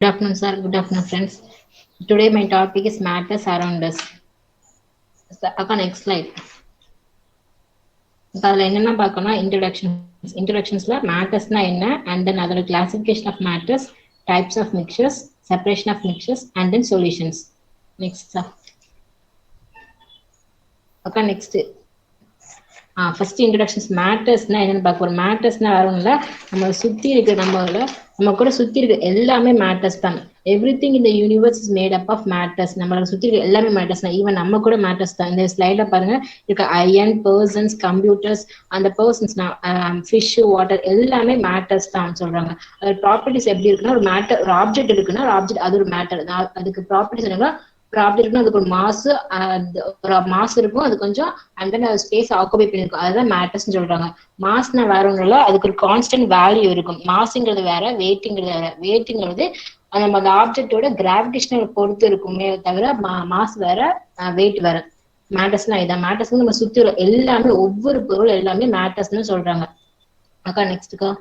afternoon, sir. Good afternoon, friends. Today, my topic is matters around us. Next slide. அதில் என்னென்ன பார்க்கணும்னா introductionsல matters-னா என்ன, and then அதோட classification of matters, types of mixtures, separation of mixtures, and then solutions. Next, sir. Next. First introductions மேட்டர்ஸ்னா என்னன்னு பார்க்க போறோம். மேட்டர்ஸ்னா வேற ஒன்றும் இல்லை, நம்ம சுற்றி இருக்க நம்ம கூட சுற்றி இருக்க எல்லாமே மேட்டர்ஸ் தான். எவ்ரி திங் இந்த universe is made up of matters. நம்மளை சுற்றி இருக்க எல்லாமே மேட்டர்ஸ் தான். ஈவன் நம்ம கூட மேட்டர்ஸ் தான். இந்த ஸ்லைட்ல பாருங்க இருக்க அயன், பர்சன்ஸ், கம்ப்யூட்டர்ஸ், அந்த பர்சன்ஸ்னா ஃபிஷ், வாட்டர் எல்லாமே மேட்டர்ஸ் தான் சொல்றாங்க. அது ப்ராப்பர்ட்டிஸ் எப்படி இருக்குன்னா, ஒரு மேட்டர் ஒரு ஆப்ஜெக்ட் இருக்குன்னா ஒரு ஆப்ஜெக்ட் அது ஒரு மேட்டர். அதுக்கு ப்ராப்பர்ட்டிஸ் என்னன்னா, ஒரு ஆப்ஜெக்ட் இருக்குன்னா அதுக்கு ஒரு மாஸ் இருக்கும், அது கொஞ்சம் அண்ட் தென் அது ஸ்பேஸ் ஆக்குபை பண்ணிருக்கும். அதுதான் மேட்டர்ஸ் சொல்றாங்க. மாஸ்னா வேற ஒன்றும் இல்லை, அதுக்கு ஒரு கான்ஸ்டன்ட் வேல்யூ இருக்கும். மாஸ்ங்கிறது வேற, வெயிட்ங்கிறது வேற. வெயிட்ங்கிறது நம்ம அந்த ஆப்ஜெக்டோட கிராவிடேஷனல் பொறுத்து இருக்குமே தவிர மாஸ் வேற, வெயிட் வேற. மேட்டர்ஸ்னா இதான். மேட்டர்ஸ் நம்ம சுத்தி எல்லாமே, ஒவ்வொரு பொருள் எல்லாமே மேட்டர்ஸ்னு சொல்றாங்க. நெக்ஸ்ட்க்கா.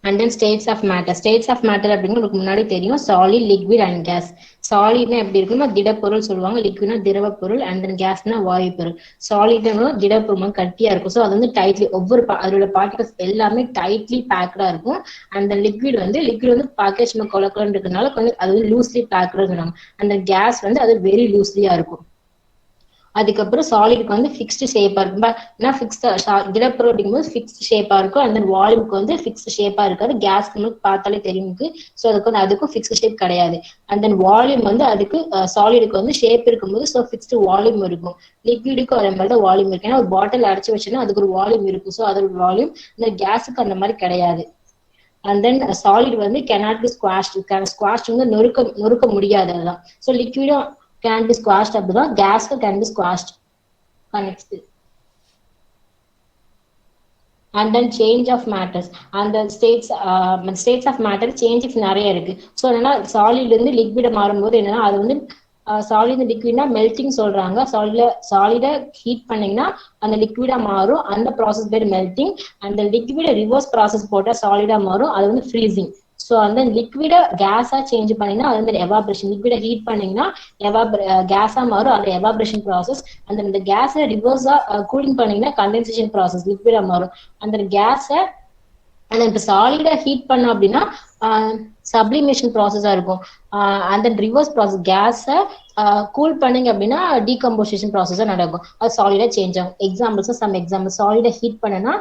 And then states of matter. States of matter அப்படின்னு உங்களுக்கு முன்னாடி தெரியும், சாலிட், லிக்விட் அண்ட் கேஸ். சாலிட்னா எப்படி இருக்குன்னா திடப்பொருள் சொல்லுவாங்க, லிக்விட்னா திரவ பொருள், அண்ட் தென் கேஸ்னா வாயு பொருள். சாலிட்னா திடப்பொருள் கட்டியா இருக்கும். ஸோ அது வந்து டைட்லி ஒவ்வொரு அதோட பார்ட்டிகல்ஸ் எல்லாமே டைட்லி பேக்கடா இருக்கும். அண்ட் தென் லிக்விட் வந்து பேக்கேஜ் கொலக்குலன்னு இருக்கிறதுனால கொஞ்சம் அது வந்து லூஸ்லி பேக்கடா சொன்னாங்க. அந்த கேஸ் வந்து அது வெரி லூஸ்லியா இருக்கும். அதுக்கப்புறம் சாலிடுக்கு வந்து ஃபிக்ஸ்டு ஷேப்பா இருக்கும். திடப்பொருள் அப்படிங்கும்போது ஃபிக்ஸ்ட் ஷேப்பா இருக்கும். அண்ட் தென் வால்யூமுக்கு வந்து ஃபிக்ஸ்ட் ஷேப்பா இருக்காது. கேஸ்க்கு நமக்கு பார்த்தாலே தெரியும். ஸோ அதுக்கு வந்து அதுக்கும் ஃபிக்ஸ்ட் ஷேப் கிடையாது. அண்ட் தென் வால்யூம் வந்து அதுக்கு சாலிடுக்கு வந்து ஷேப் இருக்கும்போது ஸோ ஃபிக்ஸ்டு வால்யூம் இருக்கும். லிக்விடுக்கும் அதே மாதிரி தான் வால்யூம் இருக்கு. ஏன்னா ஒரு பாட்டில் அடைச்சு வச்சுன்னா அதுக்கு ஒரு வால்யூம் இருக்கும். ஸோ அதோட வால்யூம் இந்த கேஸுக்கு அந்த மாதிரி கிடையாது. அண்ட் தென் சாலிட் வந்து cannot be squashed. ஸ்குவாஷ் வந்து நொறுக்க முடியாது. அதுதான். ஸோ லிக்விடும் can be squashed அப்படிதான், gas can be squashed. Next. And then change of matters. அந்த states of matter changes நிறைய இருக்கு. ஸோ என்னன்னா சாலிட் இருந்து லிக்விட மாறும்போது என்னன்னா அது வந்து சாலிட் லிக்விட்னா மெல்டிங் சொல்றாங்க. சாலிட ஹீட் பண்ணீங்கன்னா அந்த லிக்விடா மாறும். அந்த ப்ராசஸ் பேர் மெல்டிங். அந்த லிக்விட ரிவர்ஸ் ப்ராசஸ் போட்டா சாலிடா மாறும். அது வந்து ஃப்ரீசிங். ஸோ அந்த லிக்விட கேஸா சேஞ்ச் பண்ணீங்கன்னா அது வந்து எவாபரேஷன். லிக்விட ஹீட் பண்ணீங்கன்னா கேஸா மாறும். அது எவாபரேஷன் ப்ராசஸ். அந்த கேஸை ரிவர்ஸா கூலிங் பண்ணீங்கன்னா கண்டென்சேஷன் ப்ராசஸ், லிக்விடா மாறும். அந்த கேஸை இப்ப சாலிடா ஹீட் பண்ணோம் அப்படின்னா சப்ளிமேஷன் ப்ராசஸா இருக்கும். அந்த ரிவர்ஸ் ப்ராசஸ் கேஸை கூல் பண்ணீங்க அப்படின்னா டீகம்போசிஷன் ப்ராசஸா நடக்கும். அது சாலிடா சேஞ்ச் ஆகும். எக்ஸாம்பிள்ஸ் சாலிடா ஹீட் பண்ணனா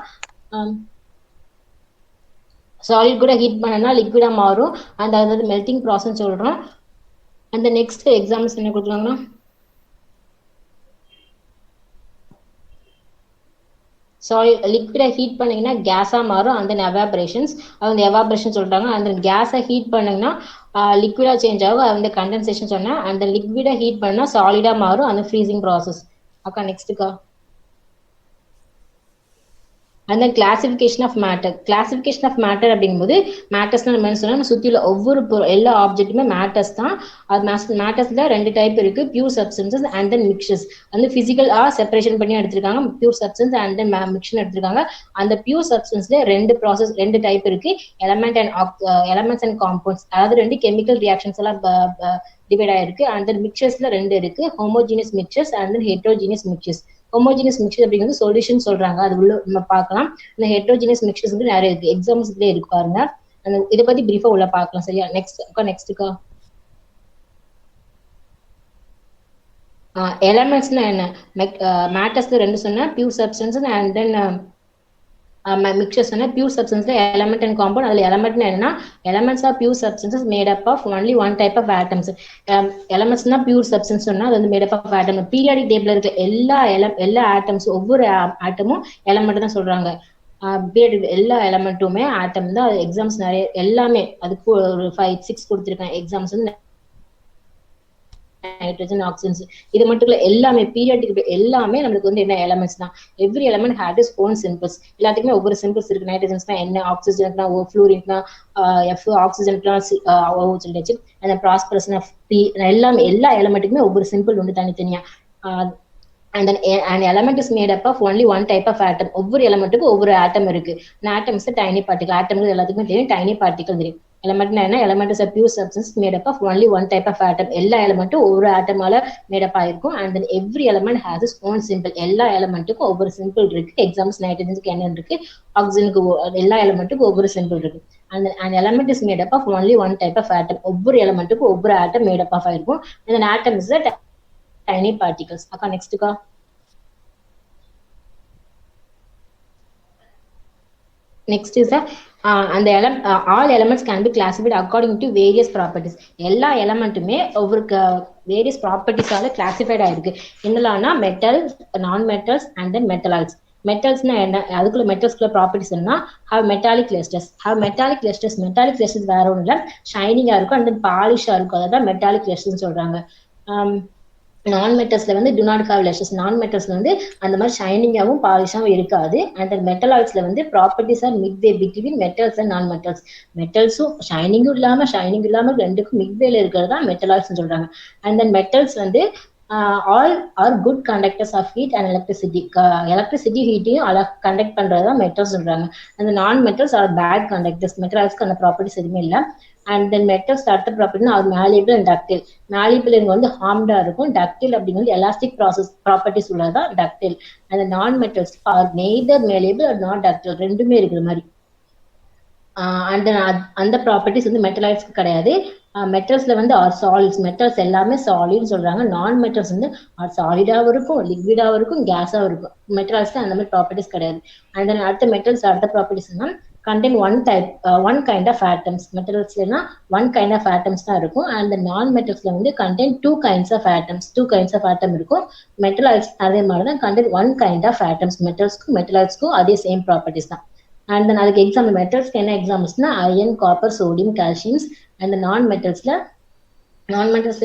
சாலிட் கூட ஹீட் பண்ணனா லிக்விடா மாறும். அதாவது மெல்டிங் ப்ராசஸ் சொல்றோம். அந்த நெக்ஸ்ட் எக்ஸாம்பிள்ஸ் என்ன கொடுக்கலாங்கன்னா, லிக்விடை ஹீட் பண்ணீங்கன்னா கேஸா மாறும். அந்த எவாபரேஷன்ஸ் அந்த எவாபரேஷன் சொல்றாங்க. அந்த கேஸை ஹீட் பண்ணீங்கன்னா லிக்விடா சேஞ்ச் ஆகும். அது வந்து கண்டென்சேஷன் சொன்னா. அந்த லிக்விடை ஹீட் பண்ணா சாலிடா மாறும். அந்த ஃப்ரீசிங் ப்ராசஸ். நெக்ஸ்ட்க்கா. அந்த classification of matter. Classification of matter அப்படிங்கும்போது மேட்டர்ஸ்னா நம்ம என்ன சொன்னா சுற்றியுள்ள ஒவ்வொரு எல்லா ஆப்ஜெக்ட்டுமே மேட்டர்ஸ் தான். அது மேட்டர்ஸ்ல ரெண்டு டைப் இருக்கு, pure substances and then mixtures. வந்து பிசிக்கலா செப்பரேஷன் பண்ணி எடுத்திருக்காங்க. Pure substance and then mixture எடுத்திருக்காங்க. அந்த பியூர் சப்ஸ்டன்ஸ்ல ரெண்டு டைப் இருக்கு, எலமெண்ட்ஸ் அண்ட் காம்பவுண்ட்ஸ். அதாவது ரெண்டு கெமிக்கல் ரியாக்ஷன்ஸ் எல்லாம் டிவைட் ஆயிருக்கு. அண்ட் தென் மிக்சர்ஸ்ல ரெண்டு இருக்கு, homogeneous mixtures and then heterogeneous mixtures. Homogeneous mixer அப்படிங்கிறது சொல்யூஷன் சொல்றாங்க. அது உள்ள நம்ம பார்க்கலாம். இந்த ஹெட்ரோஜீனியஸ் மிக்சர்ஸ் வந்து நிறைய இருக்கு, எக்ஸாம்பிள்ஸ்ல இருக்கு பாருங்க. அந்த இதை பத்தி பிரீஃபா உள்ள பார்க்கலாம். சரியா? நெக்ஸ்ட்க்கா. எலமெண்ட்ஸ்னா என்ன? மேட்டர்ஸ்ல ரெண்டு சொன்னா, pure substance and then mixtures சொன்னா. பியூர் சப்ஸ்டன்ஸ்ல எலமெண்ட் அண்ட் காம்பவுண்ட். அதுல எலமெண்ட்னா என்னன்னா, elements are pure substances made up of only one type of atoms. எலமெண்ட்ஸ்னா பியூர் சப்ஸ்டன்ஸ் சொன்னா அது வந்து made up of atom. Periodic டேபிள்ல இருக்க எல்லா ஆட்டம்ஸ், ஒவ்வொரு ஆட்டமும் எலமெண்ட் தான் சொல்றாங்க. எல்லா எலமெண்ட்டுமே ஆட்டம் தான். எக்ஸாம்ஸ் நிறைய எல்லாமே அதுக்கு ஒரு 5-6 கொடுத்துருக்கேன் எக்ஸாம்ஸ் வந்து. நைட்ரஜன், ஆக்சிஜன், இது மட்டும் இல்ல, எல்லாமே பீரியாடிக் எல்லாமே நம்மளுக்கு வந்து என்ன எலமெண்ட்ஸ் தான். Every element had is own symbols. எல்லாத்துக்குமே ஒவ்வொரு சிம்பிள்ஸ் இருக்கு. நைட்ரஜன்ஸ்னா என்ன, ஆக்சிஜன்னா O, ஃப்ளூரின்னா F, ஆக்சிஜன்னா O சொல்லிச்சு. அந்த ப்ராஸ்பரஸ்னா P. எல்லாமே எல்லா எலமெண்ட்டுக்குமே ஒவ்வொரு சிம்பிள் உண்டு தனித்தனியா. And then an element is made up of only one type of atom. ஒவ்வொரு எலமெண்ட்டுக்கும் ஒவ்வொரு ஆட்டம் இருக்கு. Atom is tiny particle. Atom எல்லாத்துக்குமே தெரியும், டைனி பார்ட்டிகல் தெரியும். எலமெண்ட்னா என்ன? Element is a pure substance made up of only one type of atom. எல்லா எலமெண்ட்டும் ஒவ்வொரு ஆட்டமால மேட் அப் ஆயிருக்கும். And then every element has its own simple. எல்லா எலமெண்ட்டுக்கும் ஒவ்வொரு சிம்பிள் இருக்கு. எக்ஸாம்பிள்ஸ் நைட்ரஜனுக்கு என்ன இருக்கு, ஆக்சிஜனுக்கு எல்லா எலமெண்ட்டுக்கும் ஒவ்வொரு சிம்பிள் இருக்கு. அந்த element is made up of only one type of atom. ஒவ்வொரு எலமெண்ட்டுக்கும் ஒவ்வொரு ஆட்டம் மேட் அப் ஆஃப் ஆயிருக்கும். அந்த ஆட்டம் இஸ் டைனி பார்ட்டிகல்ஸ். அக்கா நெக்ஸ்ட்டுக்கா. நெக்ஸ்ட் இஸ் அந்த all elements can be classified according to various properties. எல்லா எலமெண்ட்டுமே ஒவ்வொரு வேரியஸ் ப்ராப்பர்ட்டிஸால கிளாசிஃபைட் ஆயிருக்கு. என்னலாம்னா metals, non metals and then metalloids. மெட்டல்ஸ்னா என்ன? அதுக்குள்ள மெட்டல்ஸ்குள்ள ப்ராப்பர்ட்டிஸ் என்ன? Have metallic lusters. Have metallic lusters. Metallic lusters வேற ஒன்றும் இல்லை, ஷைனிங்கா இருக்கும் அண்ட் தென் பாலிஷா இருக்கும். அதான் மெட்டாலிக் லஸ்டர்ஸ் சொல்றாங்க. நான் மெட்டல்ஸ்ல வந்து டு நாட் ஹேவ் லஷஸ். நான் மெட்டல்ஸ்ல வந்து அந்த மாதிரி ஷைனிங்காவும் பாலிஷாவும் இருக்காது. அண்ட் மெட்டலாய்ட்ஸ்ல வந்து properties are midway between metals and non metals. மெட்டல்ஸும் ஷைனிங் இல்லாம ரெண்டுக்கும் மிட்வேல இருக்கிறது தான் மெட்டலாய்ட்ஸ் சொல்றாங்க. அண்ட் தென் மெட்டல்ஸ் வந்து all are good conductors of heat and electricity. Electricity ஹீட்டையும் கண்டக்ட் பண்றதுதான் மெட்டல்ஸ் சொல்றாங்க. அந்த non metals are bad conductors. மெட்டலாய்ட்ஸ்க்கு அந்த ப்ராப்பர்ட்டிஸ் எதுவுமே இல்லை. அண்ட் தென் மெட்டல்ஸ் அடுத்த ப்ராப்பர்ட்டினா அது மேலியபிள் அண்ட் டக்டில். மேலியபிள் வந்து ஹார்ம்டா இருக்கும். டக்டில் அப்படிங்கிறது எலாஸ்டிக் ப்ராப்பர்ட்டிஸ் உள்ளதான் டக்டில். அந்த non metals are neither malleable or not ductile, ரெண்டுமே இருக்கிற மாதிரி. அந்த ப்ராப்பர்ட்டிஸ் வந்து மெட்டலாய்ட்ஸ்க்கு கிடையாது. மெட்டல்ஸ்ல வந்து ஆர் சாலிட்ஸ். மெட்டல்ஸ் எல்லாமே சாலிட்னு சொல்றாங்க. நான் மெட்டல்ஸ் வந்து ஆர் சாலிடாவும் இருக்கும், லிக்விடாவும் இருக்கும், கேஸாவும் இருக்கும். மெட்டலாய்ட்ஸ்ல அந்த மாதிரி ப்ராப்பர்ட்டிஸ் கிடையாது. அண்ட் தென் அடுத்த மெட்டல்ஸ் அடுத்த ப்ராப்பர்ட்டிஸ்னா contain one kind of atoms. மெட்டல்ஸ்லனா one kind of atoms தான் இருக்கும். and the non metals வந்து contain two kinds of atom இருக்கும். மெட்டலாய்ட்ஸ் அதே மாதிரி தான் contain one kind of atoms. மெட்டலாய்ட்ஸ்க்கும் அதே சேம் ப்ராப்பர்ட்டிஸ் தான். அண்ட் தென் அதுக்கு எக்ஸாம்பிள் மெட்டல்ஸ்க்கு என்ன எக்ஸாம்பிள்ஸ்னா அயன், காப்பர், சோடியம், கால்சியம்ஸ். அந்த நான் மெட்டல்ஸ்ல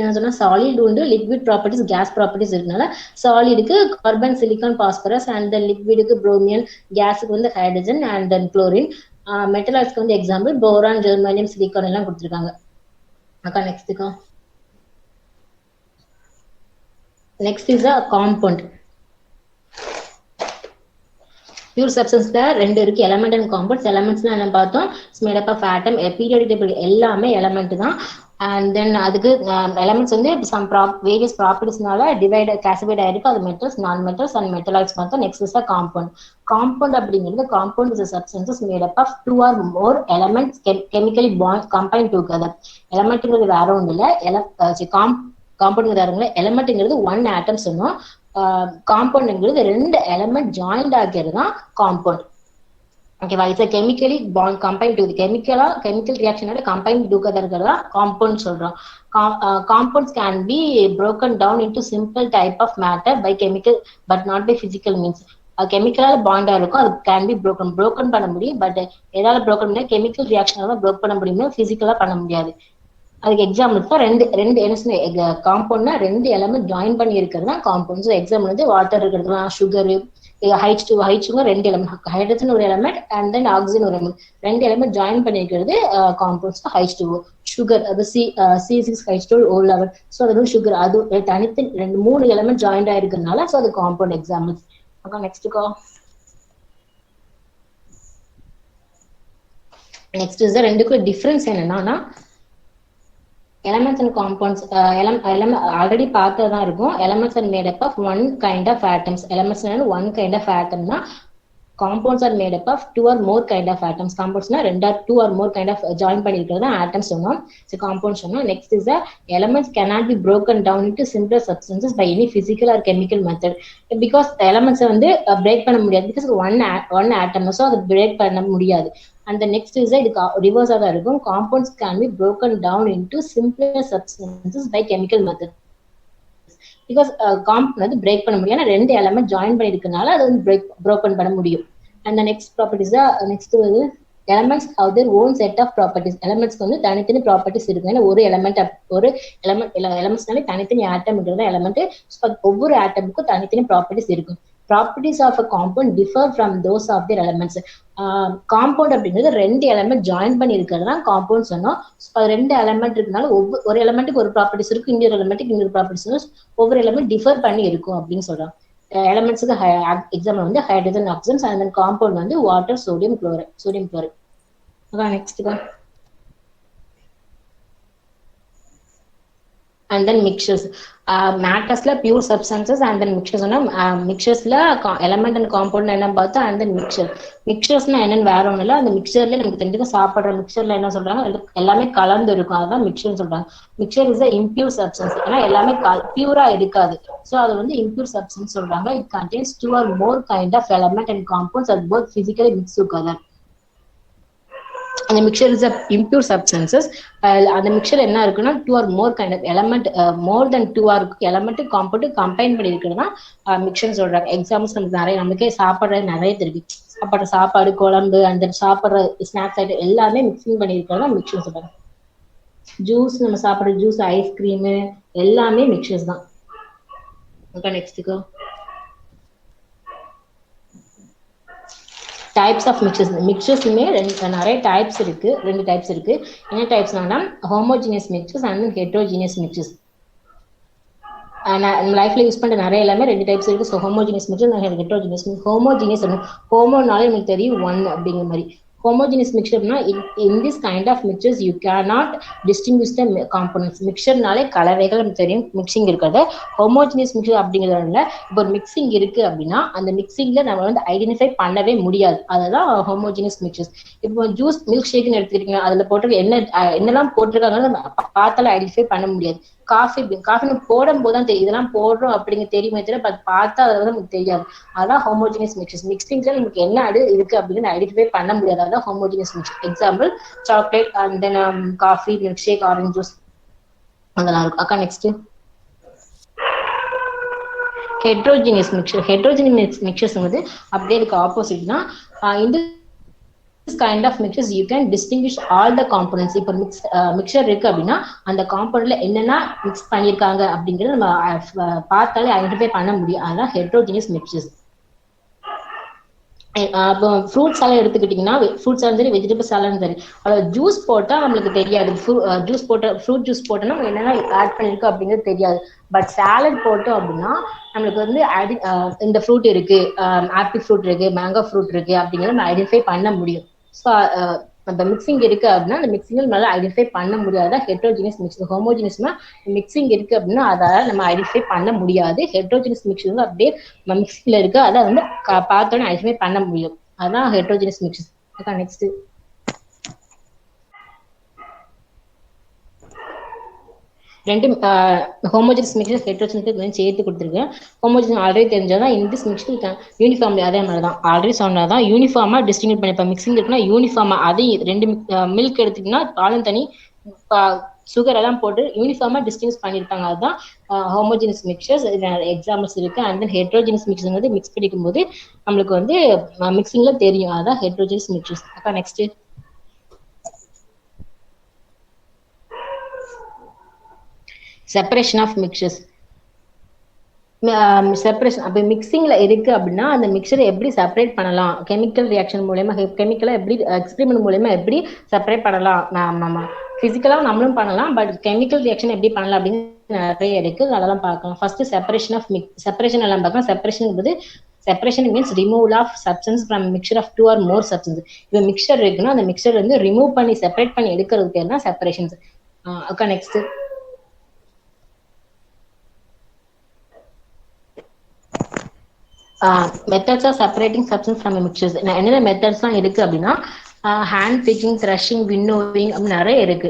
என்ன சொன்னா சாலிட் உண்டு, லிக்விட் ப்ராப்பர்ட்டிஸ், கேஸ் ப்ராப்பர்ட்டிஸ் இருக்கனால சாலிடுக்கு carbon, silicon, phosphorus. And then லிக்விடுக்கு புரோமியன், கேஸுக்கு வந்து ஹைட்ரஜன் அண்ட் தென் குளோரின். மெட்டலாய்ட்ஸ்க்கு வந்து எக்ஸாம்பிள் போரான், ஜெர்மானியம், சிலிக்கான் எல்லாம் கொடுத்துருக்காங்க. அக்கா நெக்ஸ்ட்டுக்கா. Next is a compound. Pure சப்ஸ்டன்ஸ்ல ரெண்டு இருக்கு, எலமெண்ட் அண்ட் காம்பவுண்ட்ஸ். எலமெண்ட்ஸ்னா என்ன பார்த்தோம்? Made up of atom. Periodic table எல்லாமே எலமெண்ட் தான். அண்ட் தென் அதுக்கு எலமெண்ட்ஸ் வந்து சம் வேரியஸ் ப்ராப்பர்ட்டிஸ்னால கிளாசிஃபைட் ஆயிருக்கு. அது metals, non metals and metalloids பார்த்தோம். Next is compound. காம்பவுண்ட் அப்படிங்கிறது compound is substances made up of two or more elements chemically combine together. எலமெண்ட்ங்கிறது வேற ஒன்றும் இல்லை, காம்பவுண்ட் வேற ஒன்றும் இல்லை. எலமெண்ட்ங்கிறது ஒன் ஆட்டம் சொன்னோம். காம்பவுண்ட்ங்கிறது ரெண்டு எலமெண்ட் ஜாயிண்ட் ஆகிறது தான் காம்பவுண்ட். ஓகேவா? It's chemically combine to chemical ரியாக்ஷனோட கம்பைன் டுகெதர்கிறதா காம்பவுண்ட் சொல்றோம். Compounds can be broken down into simple type of matter by chemical but not by physical means. கெமிக்கலால பாண்டா இருக்கும், அது கேன் பி broken பண்ண முடியும். பட் எதால broken பண்ண கெமிக்கல் ரியாக்ஷனால broke பண்ண முடியுமோ, பிசிக்கலா பண்ண முடியாது. அதுக்கு எக்ஸாம்பிள் தான் ரெண்டு என்ன காம்பவுண்ட்னா ரெண்டு எலமெண்ட் ஜாயின் பண்ணி இருக்கிறது தான் காம்பவுண்ட். எக்ஸாம்பிள் வந்து வாட்டர் இருக்கிறது, சுகரு, ஹைட்ரஜன் ரெண்டு எலமெண்ட், ஹைட்ரஜன் ஒரு எலமெண்ட் அண்ட் தென் ஆக்சிஜன் ஒரு எலமெண்ட், ரெண்டு எலமெண்ட் ஜாயின் பண்ணிருக்கிறது காம்பவுண்ட்ஸ். H2O, சுகர் அது C6H12O11. ஸோ அது வந்து சுகர், அது தனித்து ரெண்டு மூணு எலமெண்ட் ஜாயிண்ட் ஆயிருக்கிறதுனால ஸோ அது காம்பவுண்ட் எக்ஸாம்பிள். நெக்ஸ்ட்டுக்கா. நெக்ஸ்ட் இஸ் ரெண்டுக்கும் டிஃபரன்ஸ் என்னன்னா elements and compounds. ஆல்ரெடி பார்த்ததான் இருக்கும். elements are made up of one kind of atoms. elements one kind of atom னா compounds are made up of two or more kind of atoms. compounds னா two or more kind of join பண்ணிருக்கிறது தான் atoms சொன்னோம். so compounds சொன்னோம். next is the elements cannot be broken down into simpler substances by any physical or chemical method. because elements வந்து break பண்ண முடியாது, because one atom so அது break பண்ண முடியாது. and the next is இதுக்கு ரிவர்ஸா தான் இருக்கும். compounds can be broken down into simpler substances by chemical method. because compound வந்து break பண்ண முடியும், ரெண்டு எலமெண்ட் ஜாயின் பண்ணிருக்கனால அது வந்து broken பண்ண முடியும். and the next properties next வந்து elements have their own set of properties. elementsக்கு வந்து தனித்தனி ப்ராப்பர்ட்டிஸ் இருக்கு. ஏன்னா ஒரு எலமெண்ட்ஸ்னாலே தனித்தனி ஆட்டம்ங்கிறது எலமெண்ட். ஒவ்வொரு ஆட்டமுக்கும் தனித்தனி ப்ராப்பர்ட்டிஸ் இருக்கும். properties of a compound differ from those of their elements. Compound அப்படிங்கிறது ரெண்டு எலமெண்ட் ஜாயின் பண்ணி இருக்கிறது தான் காம்பவுண்ட் சொன்னோம். ரெண்டு எலமெண்ட் இருக்கனால ஒரு எலமெண்ட்டுக்கு ஒரு ப்ராப்பர்ட்டிஸ் இருக்கும், இன்னொரு எலமெண்ட்டுக்கு இன்னொரு ப்ராப்பர்ட்டிஸ், ஒவ்வொரு எலமெண்ட் டிஃபர் பண்ணி இருக்கும் அப்படின்னு சொல்றோம். எலமெண்ட்ஸுக்கு எக்ஸாம்பிள் வந்து hydrogen, oxygen. And then compound வந்து வாட்டர், சோடியம் குளோரைட். அதான் நெக்ஸ்ட் தான் and then mixtures. Matters-ல pure substances and then mixtures. Mixtures-ல element and component என்ன பார்த்தா and then mixture. Mixtures-னா என்னன்னு வேற ஒண்ணும் இல்ல, அந்த மிக்சர்ல நமக்கு தெரிஞ்சு சாப்பிடுற மிக்சர்ல என்ன சொல்றாங்க, எல்லாமே கலந்து இருக்கும், அதான் மிக்சர் சொல்றாங்க. மிக்சர் இஸ் impure substance, ஏன்னா எல்லாமே பியூரா இருக்காது. ஸோ அது வந்து impure substance சொல்றாங்க. It contains two or more kind of element and compounds that both physically mix together. அந்த மிக்சர் இஸ் impure substances. அந்த மிக்சர் என்ன இருக்குன்னா two or more kind of element, more than two or element compound combine பண்ணி இருக்குன்னா mixer சொல்றாங்க. Examples நமக்கு நிறைய, நமக்கே சாப்பிட்றது நிறைய தெரியும். சாப்பாடு குழம்பு அந்த சாப்பிட்ற ஸ்நாக்ஸ் ஐட்டம் எல்லாமே மிக்சிங் பண்ணி இருக்கிறதா மிக்சர் சொல்றாங்க. ஜூஸ், நம்ம சாப்பிட்ற ஜூஸ், ஐஸ்கிரீமு எல்லாமே மிக்சர்ஸ் தான். நெக்ஸ்ட்டுக்கு டைப்ஸ் ஆஃப் மிக்சர்ஸ். மிக்சர்ஸ்லுமே நிறைய டைப்ஸ் இருக்கு, ரெண்டு டைப்ஸ் இருக்கு. என்ன டைப்ஸ்னா homogeneous mixtures and heterogeneous mixtures. நம்ம லைஃப்ல யூஸ் பண்ற நிறைய எல்லாமே ரெண்டு டைப்ஸ் இருக்கு. So homogeneous mixture, heterogeneous. Homogeneous ஹோமோனாலே நமக்கு தெரியும் ஒன் அப்படிங்கிற மாதிரி. homogeneous mixture in this kind of mixtures you cannot distinguish the components. மிக்சர்னாலே கலவைகள் நமக்கு தெரியும், மிக்சிங் இருக்கிறது. homogeneous mixture அப்படிங்கிறதுல இப்போ மிக்சிங் இருக்கு அப்படின்னா அந்த மிக்சிங்ல நம்ம வந்து ஐடென்டிஃபை பண்ணவே முடியாது, அதுதான் homogeneous mixtures. இப்போ ஜூஸ், மில்க் ஷேக்னு எடுத்துக்கிட்டீங்க, அதுல போட்டு என்னெல்லாம் போட்டிருக்காங்க பார்த்தாலும் ஐடென்டிஃபை பண்ண முடியாது. காஃபி போடும் போதுதான் தெரியும் இதெல்லாம் போடுறோம் அப்படிங்க தெரியுமே தவிர பார்த்தா அதை வந்து நமக்கு தெரியாது. அதான் ஹோமோஜினியஸ் மிக்சர்ஸ். மிக்சிங்ல நமக்கு என்ன இருக்கு அப்படின்னு ஐடென்டிஃபை பண்ண முடியாது, அதான் homogeneous mixture. Example chocolate and then coffee, milk shake, orange juice அதெல்லாம் இருக்கும். அக்கா next heterogeneous mixture. Heterogeneous mixtures வந்து அப்படியே இருக்கு, ஆப்போசிட் தான். இந்த kind of mixtures you can distinguish all the components. இப்போ மிக்சர் இருக்கு அப்படின்னா அந்த காம்பவுண்ட்ல என்னென்ன மிக்ஸ் பண்ணிருக்காங்க அப்படிங்கறத நம்ம பார்த்தாலே ஐடென்டிஃபை பண்ண முடியும், அதான் ஹெட்ரோஜினியஸ் மிக்சர்ஸ். இப்போ ஃப்ரூட் சாலட் எடுத்துக்கிட்டீங்கன்னா, ஃப்ரூட் சாலட் சரி, வெஜிடபிள் சாலட் சரி, அதில் ஜூஸ் போட்டா நம்மளுக்கு தெரியாது. ஃப்ரூட் ஜூஸ் போட்டோம்னா என்னென்ன ஆட் பண்ணிருக்கோம் அப்படிங்கிறது தெரியாது. பட் சாலட் போட்டோம் அப்படின்னா நம்மளுக்கு வந்து இந்த ஃப்ரூட் இருக்கு, ஆப்பிள் ஃப்ரூட் இருக்கு, மேங்கோ ஃப்ரூட் இருக்கு அப்படிங்கிறத நம்ம ஐடென்டிஃபை பண்ண முடியும். ஸோ அந்த மிக்சிங் இருக்கு அப்படின்னா அந்த மிக்சிங் நம்மளால ஐடென்டிஃபை பண்ண முடியாது, ஹெட்ரோஜினியஸ் மிக்சர். ஹோமோஜினியஸ்னா மிக்சிங் இருக்கு அப்படின்னா அதால நம்ம ஐடென்டிஃபை பண்ண முடியாது. ஹெட்ரோஜினியஸ் மிக்சர் வந்து அப்படியே மிக்சிங்ல இருக்கு, அதை வந்து பார்த்தோன்னே ஐடென்டிஃபை பண்ண முடியும், அதான் ஹெட்ரோஜினியஸ் மிக்சர். நெக்ஸ்ட் ரெண்டு ஹோமோஜினியஸ் மிக்சர், ஹெட்ரோஜினியஸ் சேர்த்து கொடுத்துருக்கேன். ஹோமோஜினியஸ் ஆல்ரெடி தெரிஞ்சாதான் இந்த மிக்சர் யூனிஃபார்ம்லி அதே மாதிரி தான் ஆல்ரெடி சொன்னதான் யூனிஃபார்மா டிஸ்டிங்யூட் பண்ணி. இப்போ மிக்சிங் இருக்குன்னா யூனிஃபார்மா அதையும் ரெண்டு மில்க் எடுத்தீங்கன்னா பாலும் தனி சுகர் எல்லாம் போட்டு யூனிஃபார்மா டிஸ்டிங்யூஸ் பண்ணியிருப்பாங்க, அதுதான் ஹோமோஜினியஸ் மிக்சர்ஸ். எக்ஸாம்பிள்ஸ் இருக்கு. அண்ட் தென் ஹெட்ரோஜினியஸ் மிக்சர் வந்து மிக்ஸ் பண்ணிக்கும் போது நம்மளுக்கு வந்து மிக்சிங்ல தெரியும், அதான் ஹெட்ரோஜினியஸ் மிக்சர்ஸ். அப்ப next separation of mixtures. Separation அப்போ மிக்சிங்ல இருக்கு அப்படின்னா அந்த மிக்சரை எப்படி செப்பரேட் பண்ணலாம், கெமிக்கல் ரியாக்ஷன் மூலயமா, கெமிக்கலா எப்படி எக்ஸ்பெரிமெண்ட் மூலயமா எப்படி செப்பரேட் பண்ணலாம். பிசிக்கலா நம்மளும் பண்ணலாம், பட் கெமிக்கல் ரியாக்ஷன் எப்படி பண்ணலாம் அப்படின்னு நிறைய இருக்கு, அதெல்லாம் பார்க்கலாம். ஃபர்ஸ்ட் செப்பரேஷன் ஆஃப் செப்பரேஷன் எல்லாம் பார்க்கலாம். Separation means removal of substance from mixture of two or more substance. இப்போ மிக்சர் இருக்குன்னா அந்த மிக்சர் வந்து ரிமூவ் பண்ணி செப்பரேட் பண்ணி எடுக்கிறது பேர் தான் செப்பரேஷன்ஸ். அக்கா next methods of separating substance from mixtures. என்னென்ன மெத்தட்ஸ்லாம் இருக்கு அப்படின்னா ஹேண்ட் பிக்கிங், த்ரஷிங், வின்னோவிங் அப்படின்னு நிறைய இருக்கு.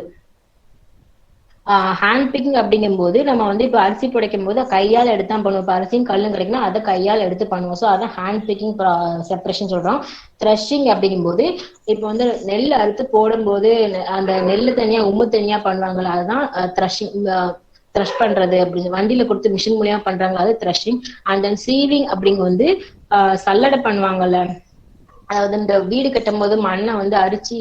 ஹேண்ட் பிக்கிங் அப்படிங்கும் போது நம்ம வந்து இப்போ அரிசி புடைக்கும் போது கையால் எடுத்தா பண்ணுவோம். இப்போ அரிசியும் கல்லும் கிடைக்குன்னா அதை கையால் எடுத்து பண்ணுவோம். ஸோ அதான் ஹேண்ட் பிக்கிங் செப்பரேஷன் சொல்றோம். த்ரஷிங் அப்படிங்கும் போது இப்போ வந்து நெல் அறுத்து போடும்போது அந்த நெல் தனியா உம்மு தனியா பண்ணுவாங்கல்ல, அதுதான் த்ரஷிங். த்ரஷ் பண்றது அப்படி வண்டியில கொடுத்து மிஷின் மூலியமா பண்றாங்க, அது த்ரஷிங். அண்ட் தென் சீவிங் அப்படிங்க வந்து சல்லடை பண்ணுவாங்கல்ல, அதாவது இந்த வீடு கட்டும் போது மண்ணை வந்து அரிச்சு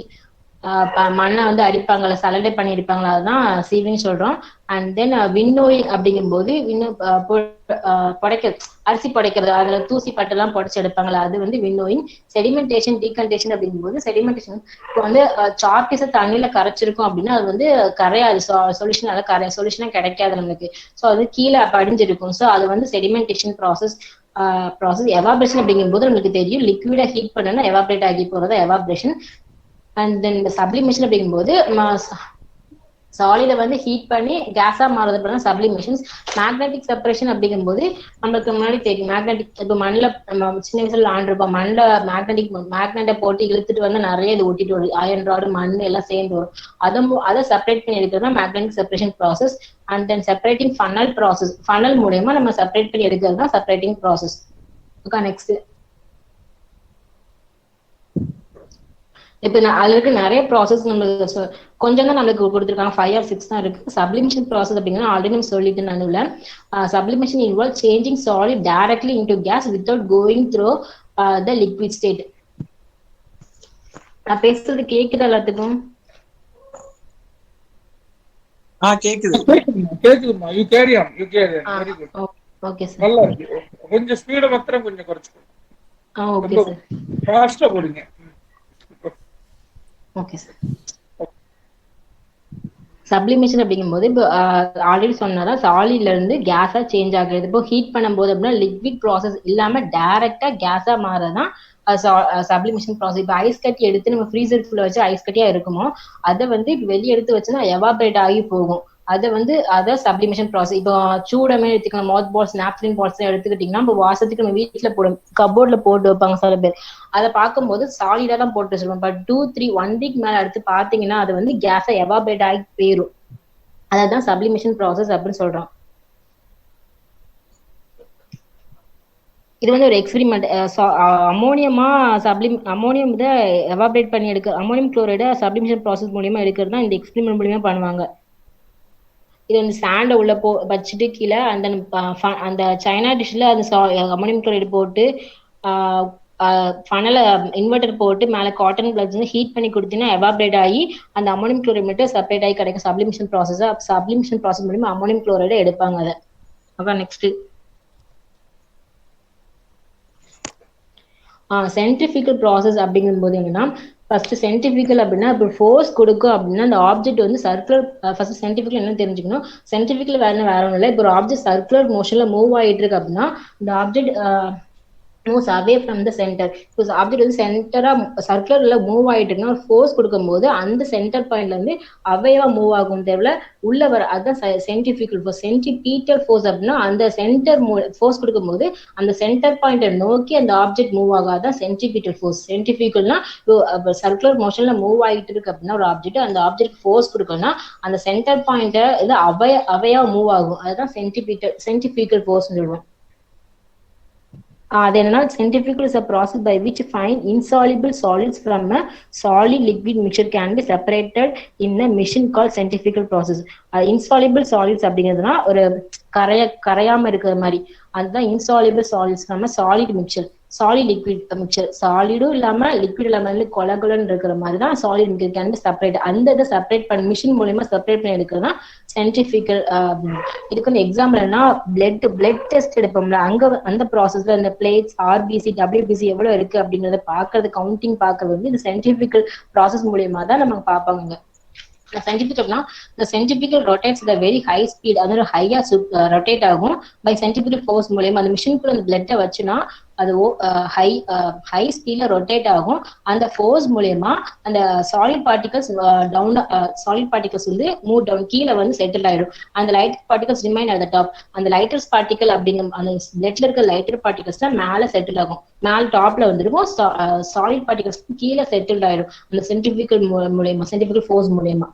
மண்ணை வந்து அடிப்பாங்கல்ல, சல்லடை பண்ணி அடிப்பாங்களா, அதுதான் சீவிங் சொல்றோம். அண்ட் தென் வின்னோயிங் அப்படிங்கும் போது அரிசி புடைக்கிறது, அதுல தூசி பட்டெல்லாம் புடைச்சு எடுப்பாங்களா, அது வந்து வின்னோயிங். செடிமெண்டேஷன், டீகன்டேஷன் அப்படிங்கும் போது செடிமெண்டேஷன் இப்போ வந்து சாப்பீஸை தண்ணியில கரைச்சிருக்கோம் அப்படின்னா அது வந்து கரையாது, சொல்யூஷனா கிடைக்காது நம்மளுக்கு. ஸோ அது கீழே படிஞ்சிருக்கும். ஸோ அது வந்து செடிமெண்டேஷன் ப்ராசஸ். எவாபரேஷன் அப்படிங்கும் போது நம்மளுக்கு தெரியும், லிக்விடா ஹீட் பண்ணனா எவாபரேட் ஆகி போறதா எவாபரேஷன். அண்ட் தென் சப்ளிமேஷன் அப்படிங்கும் போது சாலிட வந்து ஹீட் பண்ணி கேஸா மாறுறது சப்ளிமேஷன்ஸ். மேக்னெட்டிக் செப்பரேஷன் அப்படிங்கும்போது நம்மளுக்கு முன்னாடி தெரியும். மேக்னெட்டிக் இப்போ மண்ணில் நம்ம சின்ன வயசுல ஆண்டிருப்போம். மண்ணில் மேக்னெட்டை போட்டு இழுத்துட்டு வந்து நிறைய இது ஒட்டிட்டு வரும். அயன் ராடு மண் எல்லாம் சேர்ந்து வரும். அதை செப்பரேட் பண்ணி எடுக்கிறது magnetic separation process. And then separating funnel process. Funnel மூலயமா நம்ம செப்பரேட் பண்ணி எடுக்கிறது தான் செப்பரேட்டிங் ப்ராசஸ். Okay, next. இப்ப அதுல இருக்க நிறைய ப்ராசஸ் நம்மளுக்கு கொஞ்சம் தான் நம்மளுக்கு கொடுத்துருக்காங்க. 5 or 6 தான் இருக்கு. சப்ளிமேஷன் ப்ராசஸ் அப்படிங்கிறது ஆல்ரெடி நம்ம சொல்லிட்டு நடுவில். Sublimation involve changing solid directly into gas without going through the liquid state. நான் பேசுறது கேக்குதா எல்லாத்துக்கும்? கேக்குது கேக்குதுமா. You carry on, you carry on. Very good. Okay sir. நல்லா இருக்கு. கொஞ்சம் ஸ்பீட மாத்திரம் கொஞ்சம் குறைச்சுக்கோங்க. Okay sir. ஃபாஸ்டா போடுங்க. Okay sir. சப்ளிமேஷன் அப்படிங்கும்போது இப்போ ஆல்ரெடி சொன்னாரா சாலிட்ல இருந்து கேஸா சேஞ்ச் ஆகுறது. இப்போ ஹீட் பண்ணும்போது அப்படின்னா லிக்விட் ப்ராசஸ் இல்லாம டைரக்டா கேஸா மாறதான் சப்ளிமேஷன் ப்ராசஸ். இப்போ ஐஸ் கட்டி எடுத்து நம்ம ஃப்ரீசருக்குள்ள வச்சு ஐஸ் கட்டியா இருக்குமோ அதை வந்து வெளியே எடுத்து வச்சுன்னா எவாபரேட் ஆகி போகும். அதை சப்ளிமேஷன் ப்ராசஸ். இப்போ சூடமே எடுத்துக்கலாம். மவுத் பால்ஸ், நாப்கின் பால்ஸ் எடுத்துக்கிட்டீங்கன்னா இப்போ வாசத்துக்கு நம்ம வீட்டுல கபோர்ட்ல போட்டு வைப்பாங்க சில பேர். அதை பார்க்கும்போது சாலிடா தான் போட்டு சொல்லுவோம். பட் 2-3 1 வீக் மேல எடுத்து பாத்தீங்கன்னா அது வந்து கேஸை எவாபரேட் ஆகி போயிரும். அதான் சப்ளிமேஷன் ப்ராசஸ் அப்படின்னு சொல்றோம். இது வந்து ஒரு எக்ஸ்பெரிமெண்ட். அமோனியம் இதை எவாபரேட் பண்ணி அமோனியம் குளோரைடை சப்ளிமேஷன் ப்ராசஸ் மூலியமா எடுக்கிறது தான் இந்த எக்ஸ்பெரிமெண்ட் மூலியமா பண்ணுவாங்க. இது வந்து சாண்டை உள்ள வச்சுட்டு கீழே அந்த சைனா டிஷ்ல அந்த அமோனியம் குளோரைடு போட்டு ஃபனல இன்வெர்டர் போட்டு மேலே காட்டன் பிளட்ஸ் ஹீட் பண்ணி கொடுத்தீங்கன்னா எவாபரேட் ஆகி அந்த அமோனியம் குளோரைடு மட்டும் செப்பரேட் ஆகி கிடைக்கும். சப்ளிமேஷன் ப்ராசஸ் மூலியமா அமோனியம் குளோரைடை எடுப்பாங்க. அதை அப்புறம் நெக்ஸ்ட் சென்ட்ரிஃபிகல் ப்ராசஸ் அப்படிங்கும்போது என்னன்னா ஃபர்ஸ்ட் சென்ட்ரிஃபிகல் அப்படின்னா இப்போ ஃபோர்ஸ் கொடுக்கும் அப்படின்னா அந்த ஆப்ஜெக்ட் வந்து சர்க்குலர். ஃபர்ஸ்ட் சென்ட்ரிஃபிகல் என்ன தெரிஞ்சுக்கணும். சென்ட்ரிஃபிகல் வேற ஒன்றும் இல்லை. இப்போ ஒரு ஆப்ஜெக்ட் சர்க்குலர் மோஷன்ல மூவ் ஆகிட்டு இருக்கு அப்படின்னா இந்த object moves away from the center. because object வந்து சென்டரா சர்க்குலர்ல மூவ் ஆயிட்டு இருக்குன்னா ஃபோர்ஸ் கொடுக்கும்போது அந்த சென்டர் பாயிண்ட்ல இருந்து அவையா மூவ் ஆகும் தேவையில்ல உள்ள வர. அதுதான் சென்ட்ரிஃபிகல் ஃபோர்ஸ். சென்ட்ரிபீட்டல் ஃபோர்ஸ் அப்படின்னா அந்த சென்டர் ஃபோர்ஸ் கொடுக்கும்போது அந்த சென்டர் பாயிண்டை நோக்கி அந்த ஆப்ஜெக்ட் மூவ் ஆகாதான் சென்ட்ரிபீட்டல் ஃபோர்ஸ். சென்ட்ரிஃபிகல்னா சர்க்குலர் மோஷன்ல மூவ் ஆகிட்டு இருக்கு அப்படின்னா ஒரு ஆப்ஜெக்ட் அந்த ஆப்ஜெக்ட் ஃபோர்ஸ் கொடுக்கணும்னா அந்த சென்டர் பாயிண்ட இது அவையா மூவ் ஆகும். அதுதான் சென்ட்ரிஃபிகல் ஃபோர்ஸ் சொல்லுவோம். அது என்னன்னா centrifugal is a process by which fine insoluble solids from a solid liquid mixture can be separated in a machine called centrifugal process. insoluble solids அப்படிங்கிறதுனா ஒரு கரையாம இருக்கிற மாதிரி. அதுதான் insoluble solids from a solid mixture. Solid liquid mixture சாலிடும் இல்லாம liquid இல்லாம கொலகுலன்னு இருக்கிற மாதிரி தான் solid mixture can be separate. அந்த இதை செப்பரேட் பண்ணி மிஷின் மூலியமா செப்பரேட் பண்ணி எடுக்கிறது தான் சென்ட்ரிஃபிகல். இதுக்கு வந்து எக்ஸாம்பிள் என்ன பிளட் டெஸ்ட் எடுப்போம்ல அங்க அந்த ப்ராசஸ்ல இந்த பிளேட்ஸ் ஆர்பிசி டபிள்யூபிசி எவ்வளவு இருக்கு அப்படிங்கறத பாக்குறது கவுண்டிங் பாக்குறது வந்து இந்த சென்ட்ரிஃபிகல் ப்ராசஸ் மூலியமா தான் நம்ம பார்ப்பாங்க. the centrifugal rotates the very high speed. அதோட ஹையா ரொட்டேட் ஆகும் பை சென்ட்ரிபியூட்டல் ஃபோர்ஸ் மூலமா. அந்த மிஷினுக்குள்ள அந்த பிளட்டை வச்சுன்னா அது ஹை ஸ்பீட்ல ரொட்டேட் ஆகும். அந்த ஃபோர்ஸ் மூலமா அந்த சாலிட் பார்ட்டிகல்ஸ் வந்து மூவ் டவுன் கீழே வந்து செட்டில் ஆயிடும். அந்த lighter particles remain at the top. அந்த லைட்டர்ஸ் பார்ட்டிகல் அப்படிங்கிற அந்த பிளட்ல இருக்க லைட்டர் பார்ட்டிகல்ஸ் தான் மேல செட்டில் ஆகும். மேல டாப்ல வந்துருக்கும். சாலிட் பார்ட்டிகல்ஸ் கீழே செட்டில் ஆயிடும் அந்த சென்ட்ரிபியூட்டல் மூலமா சென்ட்ரிபியூட்டல் ஃபோர்ஸ் மூலமா.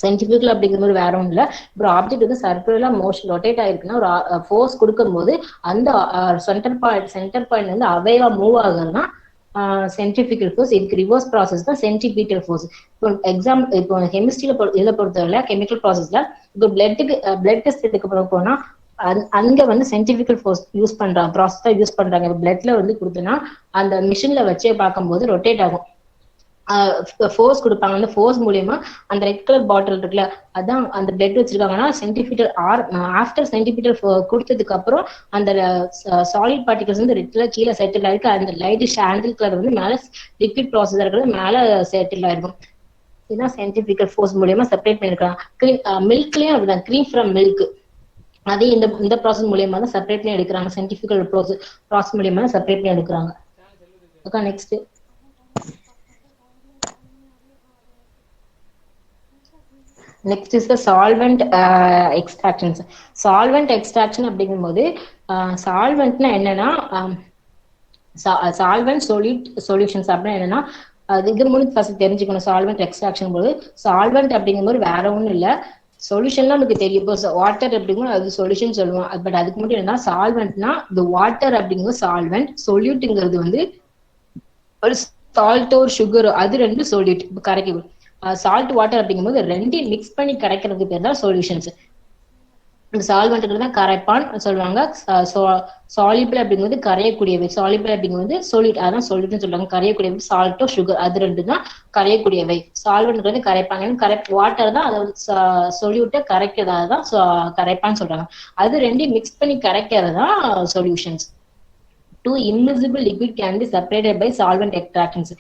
சென்ட்ரிபியூட்டல் அப்படிங்கிறது வேற ஒன்றும் இல்லை. இப்போ ஆப்ஜெக்ட் வந்து சர்க்குலரா மோஷன் ரொட்டேட் ஆயிருக்குன்னா ஒரு ஃபோர்ஸ் கொடுக்கும் போது அந்த சென்டர் பாயிண்ட் வந்து அவையா மூவ் ஆகுதுன்னா சென்ட்ரிபியூட்டல் ஃபோர்ஸ். இதுக்கு ரிவர்ஸ் ப்ராசஸ் தான் சென்ட்ரிபீட்டல் ஃபோர்ஸ். இப்போ கெமிஸ்ட்ரியில இதை பொறுத்தவரை கெமிக்கல் ப்ராசஸ்ல இப்போ பிளட் டெஸ்ட் எடுக்க போனா அங்க வந்து சென்ட்ரிபியூட்டல் ஃபோர்ஸ் யூஸ் பண்றாங்க. ப்ராசஸ் தான் யூஸ் பண்றாங்க. பிளட்ல வந்து கொடுத்தோன்னா அந்த மிஷின்ல வச்சே பார்க்கும்போது ரொட்டேட் ஆகும். ஃபோர்ஸ் கொடுப்பாங்க. அந்த ஃபோர்ஸ் மூலியமா அந்த ரெட் கலர் பாட்டில் இருக்குல்ல அதான் அந்த பிளட் வச்சிருக்காங்கன்னா சென்ட்ரிபியூட்டல் ஆஃப்டர் சென்ட்ரிபியூட்டல் கொடுத்ததுக்கு அப்புறம் அந்த சாலிட் பார்ட்டிகல்ஸ் வந்து ரெட்ல கீழே செட்டில் ஆயிருக்கு. அந்த லைட் சாண்டில் கலர் வந்து மேல லிக்விட் ப்ராசஸ் இருக்கிறது மேல செட்டில் ஆயிருக்கும். இதுதான் சென்ட்ரிபியூட்டல் ஃபோர்ஸ் மூலியமா செப்பரேட் பண்ணிருக்காங்க. மில்க்லயும் அப்படிதான் க்ரீம் ஃப்ரம் மில்க் அதே இந்த ப்ராசஸ் மூலியமா தான் செப்பரேட் பண்ணி எடுக்கிறாங்க. சென்ட்ரிபியூட்டல் ப்ராசஸ் மூலியமா தான் செப்பரேட் பண்ணி எடுக்கிறாங்க. Okay, next. Next is the solvent extractions. Solvent extraction அப்படிங்கும்போது சால்வெண்ட்னா என்னன்னா சால்வெண்ட் சொல்யூஷன்ஸ் அப்படின்னா என்னன்னா இது மூணு ஃபர்ஸ்ட் தெரிஞ்சுக்கணும். சால்வெண்ட் எக்ஸ்ட்ராக்ஷன் போது சால்வெண்ட் அப்படிங்கும்போது வேற ஒன்றும் இல்லை, சொல்யூஷன்லாம் நமக்கு தெரியும். இப்போ வாட்டர் அப்படிங்கும்போது அது சொல்யூஷன் சொல்லுவோம். பட் அதுக்கு மட்டும் என்னன்னா சால்வெண்ட்னா இந்த வாட்டர் அப்படிங்கும்போது சால்வெண்ட், சொல்யூட்டுங்கிறது வந்து ஒரு சால்ட் ஒரு சுகர், அது ரெண்டு சொல்யூட். இப்போ கரைக்கும் சால்ட் வாட்டர் அப்படிங்கும்போது ரெண்டையும் மிக்ஸ் பண்ணி கரைக்கிறதுக்கு பேர் தான் சொல்யூஷன்ஸ். இந்த சால்வெண்ட் தான் கரைப்பான் சொல்லுவாங்க. சாலிபிள் அப்படிங்கிறது கரையக்கூடியவை, சாலிபிள் அப்படிங்கிறது சொல்யூட், அதான் சொல்யூட்னு சொல்லுவாங்க. கரையக்கூடியவை சால்ட்டோ சுகர், அது ரெண்டு தான் கரையக்கூடியவை. சால்வெண்ட் கரைப்பாங்க, வாட்டர் தான் அதை சொல்யூட்டை கரைக்கிறதா தான் கரைப்பான்னு சொல்றாங்க. அது ரெண்டையும் மிக்ஸ் பண்ணி கரைக்கிறது தான் solutions. Two immiscible liquid can be separated by solvent extractions.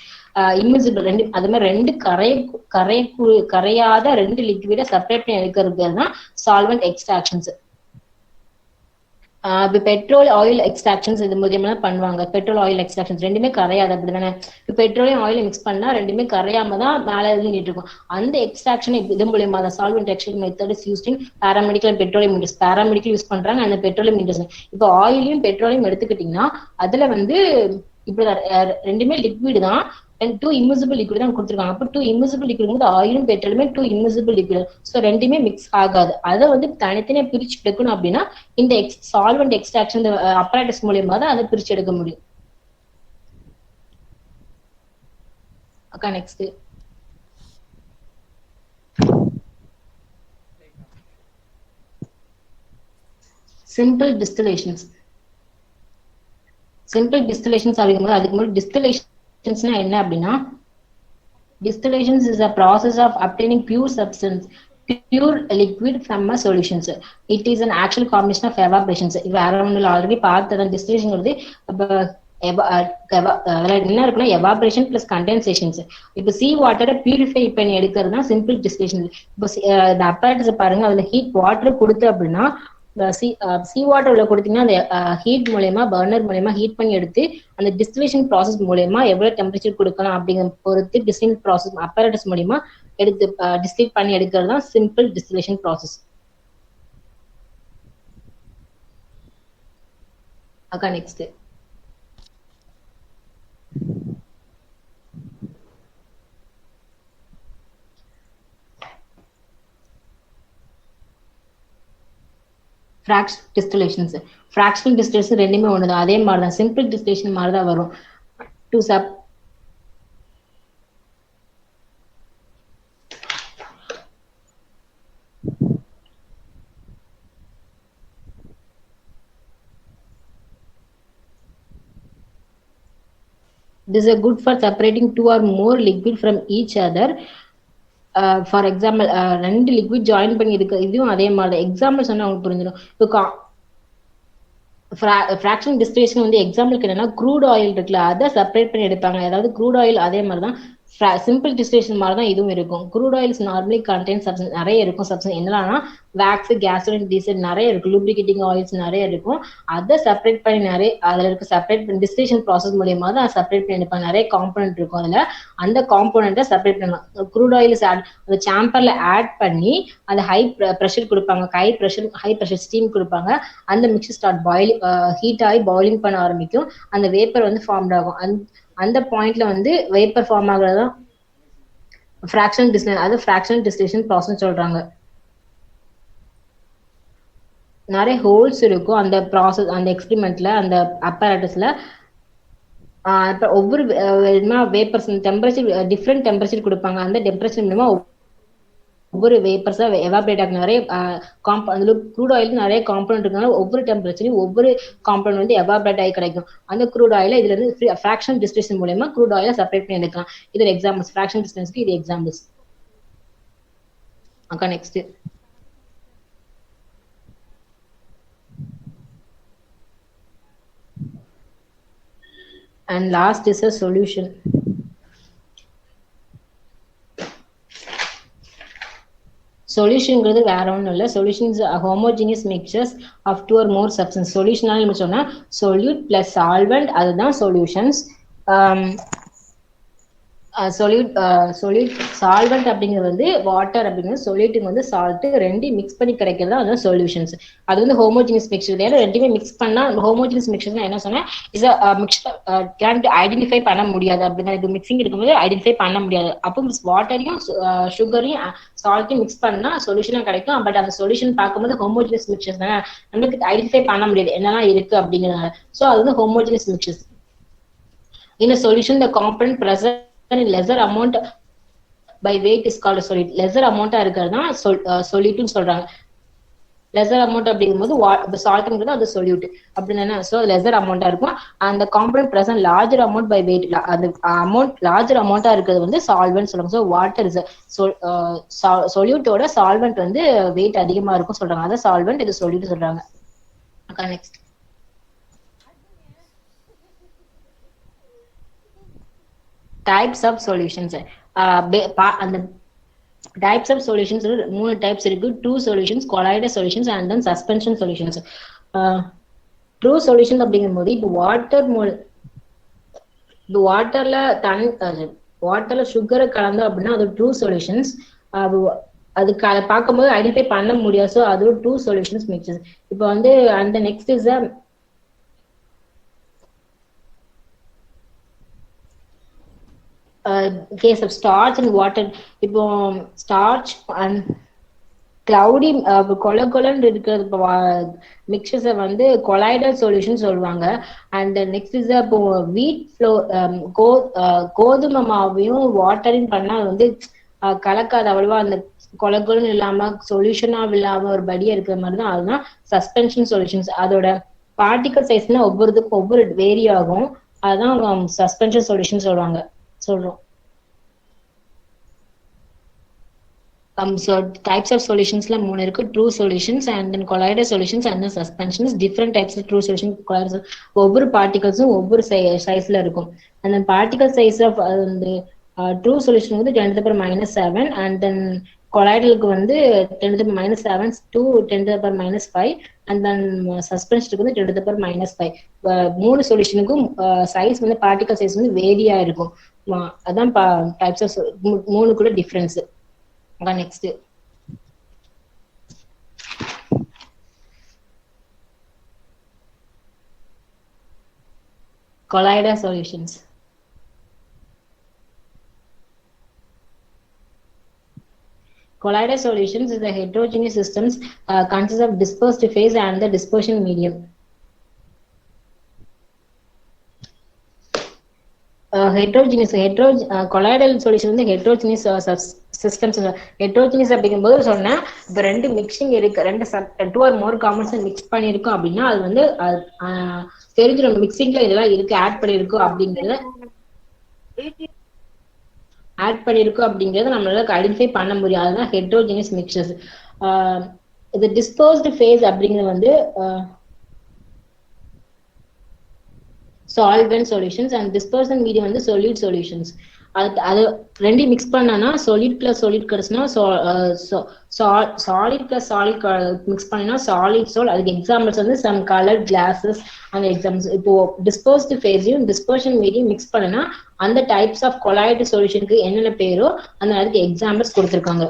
Immiscible ரெண்டு அது மாதிரி ரெண்டு கரையாத ரெண்டு லிக்விட செப்பரேட் பண்ணி எடுக்கிறது தான் சால்வெண்ட் எக்ஸ்ட்ராக்ஷன்ஸ். இப்போ பெட்ரோல் ஆயில் எக்ஸ்ட்ராக்ஷன்ஸ் இது மூலியமா பண்ணுவாங்க. பெட்ரோல் ஆயில் எக்ஸ்ட்ராக்ஷன்ஸ் ரெண்டுமே கரையாது, அப்படிதானே? இப்போ பெட்ரோலையும் ஆயில் மிக்ஸ் பண்ணா ரெண்டுமே கரையாம தான் மேலே நின்றுட்டு இருக்கும். அந்த எக்ஸ்ட்ராக்ஷன் இது மூலியமா தான் solvent extraction method is used in paramedical petroleum industry. Paramedical use பண்றாங்க அந்த பெட்ரோலியம் இண்டஸ்ட்ரி. இப்போ ஆயிலையும் பெட்ரோலையும் எடுத்துக்கிட்டீங்கன்னா அதுல வந்து இப்படி ரெண்டுமே லிக்விட் தான், டூ இம்மிசிபிள் லிக்விட் தான் கொடுத்துருக்காங்க. அப்போ டூ இம்மிசிபிள் லிக்விட் ஆயிலும் பெட்ரோலுமே டூ இம்மிசிபிள் லிக்விட், ஸோ ரெண்டுமே மிக்ஸ் ஆகாது. அதை வந்து தனித்தனியா பிரிச்சு எடுக்கணும் அப்படின்னா இந்த சால்வெண்ட் எக்ஸ்ட்ராக்ஷன் அப்பராட்டஸ் மூலியமா தான் அதை பிரிச்சு எடுக்க முடியும். அக்கா நெக்ஸ்ட் சிம்பிள் டிஸ்டிலேஷன்ஸ். சிம்பிள் டிஸ்டிலேஷன்ஸ் அப்படிங்கும்போது அதுக்கு முன்னாடி டிஸ்டிலேஷன்ஸ்னா என்ன அப்படின்னா, distillations is a process of obtaining pure substance, pure liquid from a solutions. It is an actual combination of evaporations. இது அரௌண்ட் ஆல்ரெடி பார்த்ததான் டிஸ்டிலேஷன் வருது. என்ன இருக்குன்னா எவாபரேஷன் பிளஸ் கண்டென்சேஷன்ஸ். இப்போ சி வாட்டரை பியூரிஃபை பண்ணி எடுக்கிறது தான் சிம்பிள் டிஸ்டிலேஷன். இப்போ இந்த அப்பராட்டஸ் பாருங்க, அதுல ஹீட் வாட்டர் கொடுத்து அப்படின்னா சி வாட்டர் உள்ள கொடுத்தீங்கன்னா அந்த ஹீட் மூலயமா பர்னர் மூலயமா ஹீட் பண்ணி எடுத்து அந்த டிஸ்டிலேஷன் ப்ராசஸ் மூலயமா எவ்வளவு டெம்பரேச்சர் கொடுக்கலாம் அப்படிங்கிற பொறுத்து டிஸ்டிலேஷன் ப்ராசஸ் அப்பராட்டஸ் மூலயமா எடுத்து டிஸ்டிலேட் பண்ணி எடுக்கிறது தான் சிம்பிள் டிஸ்டிலேஷன் ப்ராசஸ். அக்கா நெக்ஸ்ட் ஃபிராக்ஷனல் டிஸ்டிலேஷன்ஸ். ஃபிராக்ஷனல் டிஸ்டிலேஷன் ரெண்டுமே ஒண்ணுதான், அதே மாதிரி தான் சிம்பிள் டிஸ்டிலேஷன் மாதிரி தான் வரும். To sub this is good for separating two or more liquid from each other. For example ரெண்டு லிக்விட் ஜாயின் பண்ணி இருக்கு, இதுவும் அதே மாதிரி தான். எக்ஸாம்பிள் சொன்னா உங்களுக்கு புரிஞ்சிடும். இப்போ ஃபிராக்ஷனல் டிஸ்டிலேஷன் வந்து எக்ஸாம்பிளுக்கு என்னன்னா க்ரூட் ஆயில் இருக்குல்ல, அதை செப்பரேட் பண்ணி எடுப்பாங்க. அதாவது க்ரூட் ஆயில் அதே மாதிரி தான் சிம்பிள் டிஸ்டிலேஷன் மாதிரி தான் இதுவும் இருக்கும். Crude oils normally contain substance நிறைய இருக்கும். சப்ஸ்டன்ஸ் என்னன்னா வேக்ஸ், கேசோலின், டீசல் நிறைய இருக்கும். லூப்ரிகேட்டிங் ஆயில்ஸ் நிறைய இருக்கும். அதை செப்பரேட் பண்ணி நிறைய அதில் இருக்க செப்பரேட் பண்ணி டிஸ்டிலேஷன் ப்ராசஸ் மூலியமா தான் செப்பரேட் பண்ணி எடுப்பாங்க. நிறைய காம்போனன்ட் இருக்கும் அதுல, அந்த காம்போனன்ட்டை செப்பரேட் பண்ணலாம். க்ரூட் ஆயில்ஸ் அந்த சாம்பர்ல ஆட் பண்ணி அந்த ஹை ப்ரெஷர் கொடுப்பாங்க, ஹை ப்ரெஷர் ஸ்டீம் கொடுப்பாங்க. அந்த மிக்சர் ஸ்டார்ட் பாயிலிங், ஹீட் ஆகி பாயிலிங் பண்ண ஆரம்பிக்கும். அந்த வேப்பர் வந்து ஃபார்ம் ஆகும். அந்த பாயிண்ட்ல வந்து வேப்பர் ஃபார்ம் ஆகுறதா ஃபிராக்ஷனல் டிஸ்டிலேஷன், அது ஃபிராக்ஷனல் டிஸ்டிலேஷன் ப்ராசஸ் சொல்றாங்க. நிறைய ஹோல்ஸ் இருக்கும் அந்த ப்ராசஸ், அந்த எக்ஸ்பெரிமெண்ட்ல, அந்த அப்பராட்டஸ்ல. ஒவ்வொரு வேப்பர்ஸ் டெம்பரேச்சர் டிஃப்ரெண்ட் டெம்பரேச்சர் கொடுப்பாங்க. அந்த டெம்பரேச்சர் மூலமா ஒவ்வொரு வேப்பர்ஸா எவாபரேட் ஆகும். நிறைய அதுல க்ரூட் ஆயில் நிறைய காம்பனன்ட் இருக்கனால ஒவ்வொரு டெம்பரேச்சரையும் ஒவ்வொரு காம்பனன்ட் வந்து எவாபரேட் ஆகி கிடைக்கும். அந்த க்ரூட் ஆயில இதுல இருந்து ஃபிராக்ஷனல் டிஸ்டிலேஷன் மூலமா க்ரூட் ஆயில செப்பரேட் பண்ணி எடுக்கலாம். இது எக்ஸாம்பிள்ஸ், ஃபிராக்ஷனல் டிஸ்டிலேஷனுக்கு இது எக்ஸாம்பிள்ஸ். அக்கா next and last is a solution. சொல்யூஷன்ங்கிறது வேற ஒன்றும் இல்லை. Solutions homogeneous mixtures of two or more substance. சொல்யூஷனால நம்ம சொன்னா சொல்யூட் பிளஸ் சால்வெண்ட், அதுதான் சொல்யூஷன்ஸ். சொல்யூட் சால்வெண்ட் அப்படிங்கிறது வந்து வாட்டர் அப்படிங்கிறது சொல்யூட்டுங்க வந்து சால்ட் ரெண்டையும் மிக்ஸ் பண்ணி கிடைக்கிறது தான் அதான் சொல்யூஷன்ஸ். அது வந்து ஹோமோஜினியஸ் மிக்சர். ஏன்னா ரெண்டுமே மிக்ஸ் பண்ணா ஹோமோஜினியஸ் மிக்சர் என்ன சொன்னேன் இஸ் மிக்சர் கேன் ஐடென்டிஃபை பண்ண முடியாது அப்படின்னா இது மிக்சிங் இருக்கும்போது ஐடென்டிஃபை பண்ண முடியாது. அப்போ வாட்டரையும் சுகரையும் சால்ட்டையும் மிக்ஸ் பண்ணா சொல்யூஷனா கிடைக்கும். பட் அந்த சொல்யூஷன் பார்க்கும்போது ஹோமோஜினியஸ் மிக்சர் தானே நமக்கு ஐடென்டிஃபை பண்ண முடியாது என்னெல்லாம் இருக்கு அப்படிங்கிறதுனால. ஸோ அது வந்து homogeneous mixtures. In a solution, the component present in lesser amount by weight is called a solid. Lesser amount இருக்கிறது தான் solute சொல்றாங்க. lesser amount அப்படிங்கும்போது சால்ட்ங்கிறது அது solute அப்படின்னா ஸோ lesser amount இருக்கும். அந்த component present larger amount by weight அந்த amount larger amount இருக்கிறது வந்து solvent சொல்றாங்க. ஸோ வாட்டர் இஸ் solute-ஓட solvent வந்து weight அதிகமா இருக்கும் சொல்றாங்க. அதான் solvent, இது solute சொல்றாங்க. Next types of solutions. அந்த types of solutions மூணு டைப்ஸ் இருக்கு. True solutions, colloidal solutions and then suspension solutions. True solution அப்படிங்கும்போது இப்போ வாட்டர்ல வாட்டர்ல சுகரை கலந்தோம் அப்படின்னா அது ட்ரூ சொல்யூஷன்ஸ். அதுக்கு அதை பார்க்கும்போது ஐடென்டிஃபை பண்ண முடியாது. ஸோ அது ட்ரூ சொல்யூஷன்ஸ் மிக்சர்ஸ். இப்போ வந்து அந்த next is case of starch and water. இப்போ starch and cloudy கொலன்னு இருக்கிறது மிக்சர்ஸை வந்து கொலாய்டல் சொல்யூஷன் சொல்லுவாங்க. அண்ட் நெக்ஸ்ட் இஸ் இப்போ வீட் கோதுமை மாவையும் வாட்டரிங் பண்ணா அது வந்து கலக்காது அவ்வளவா. அந்த கொலன்னு இல்லாம சொல்யூஷனா இல்லாம ஒரு படியா இருக்கிற மாதிரி தான் அதுதான் சஸ்பென்ஷன் சொல்யூஷன்ஸ். அதோட பார்ட்டிகல் சைஸ்னா ஒவ்வொருத்துக்கும் ஒவ்வொரு வேரி ஆகும். அதுதான் சஸ்பென்ஷன் சொல்யூஷன் சொல்றோம். So types of solutions la மூணு இருக்கு. True solutions and then colloidal solutions and then suspensions. Different types of true solution, colloidal ஒவ்வொரு பார்ட்டிகல்ஸும் ஒவ்வொரு சைஸ்ல இருக்கும். And then particle size of the true solution வந்து 10⁻⁻7 and then colloidalக்கு வந்து 10⁻⁻7 to 10⁻⁻5 and then suspensionக்கு வந்து 10⁻⁻5. மூணு சொல்யூஷனுக்கும் சைஸ் வந்து பார்ட்டிகல் சைஸ் வந்து வேரியா இருக்கும். அதான் டைப்ஸ் ஆஃப் மூணுக்குள்ள difference. Next colloidal solutions. Colloidal solutions is the heterogeneous systems consists of dispersed phase and the dispersion medium. colloidal solution வந்து heterogeneous systems. heterogeneous அப்படிங்கும்போது சொன்னா இப்போ ரெண்டு மிக்சிங் இருக்கு, ரெண்டு two or more compounds mix பண்ணிருக்கோம் அப்படின்னா அது வந்து தெரிஞ்சிடும் மிக்சிங்ல இதெல்லாம் இருக்கு ஆட் பண்ணிருக்கோம் அப்படிங்கறத நம்மளால ஐடென்டிஃபை பண்ண முடியும். அதுதான் heterogeneous mixtures. இது dispersed phase அப்படிங்கிறது வந்து solvent solutions and dispersion medium வந்து solute solutions. அது ரெண்டையும் மிக்ஸ் பண்ணனா solid plus solid கிடைச்சுன்னா solid plus solid mix பண்ணினா solid sol. அதுக்கு எக்ஸாம்பிள்ஸ் வந்து some colored glasses அந்த எக்ஸாம்பிள்ஸ். இப்போ dispersed phase-யும் dispersion medium மிக்ஸ் பண்ணனா அந்த டைப்ஸ் ஆஃப் colloidal solutionக்கு என்னென்ன பேரோ அந்த அதுக்கு எக்ஸாம்பிள்ஸ் கொடுத்துருக்காங்க.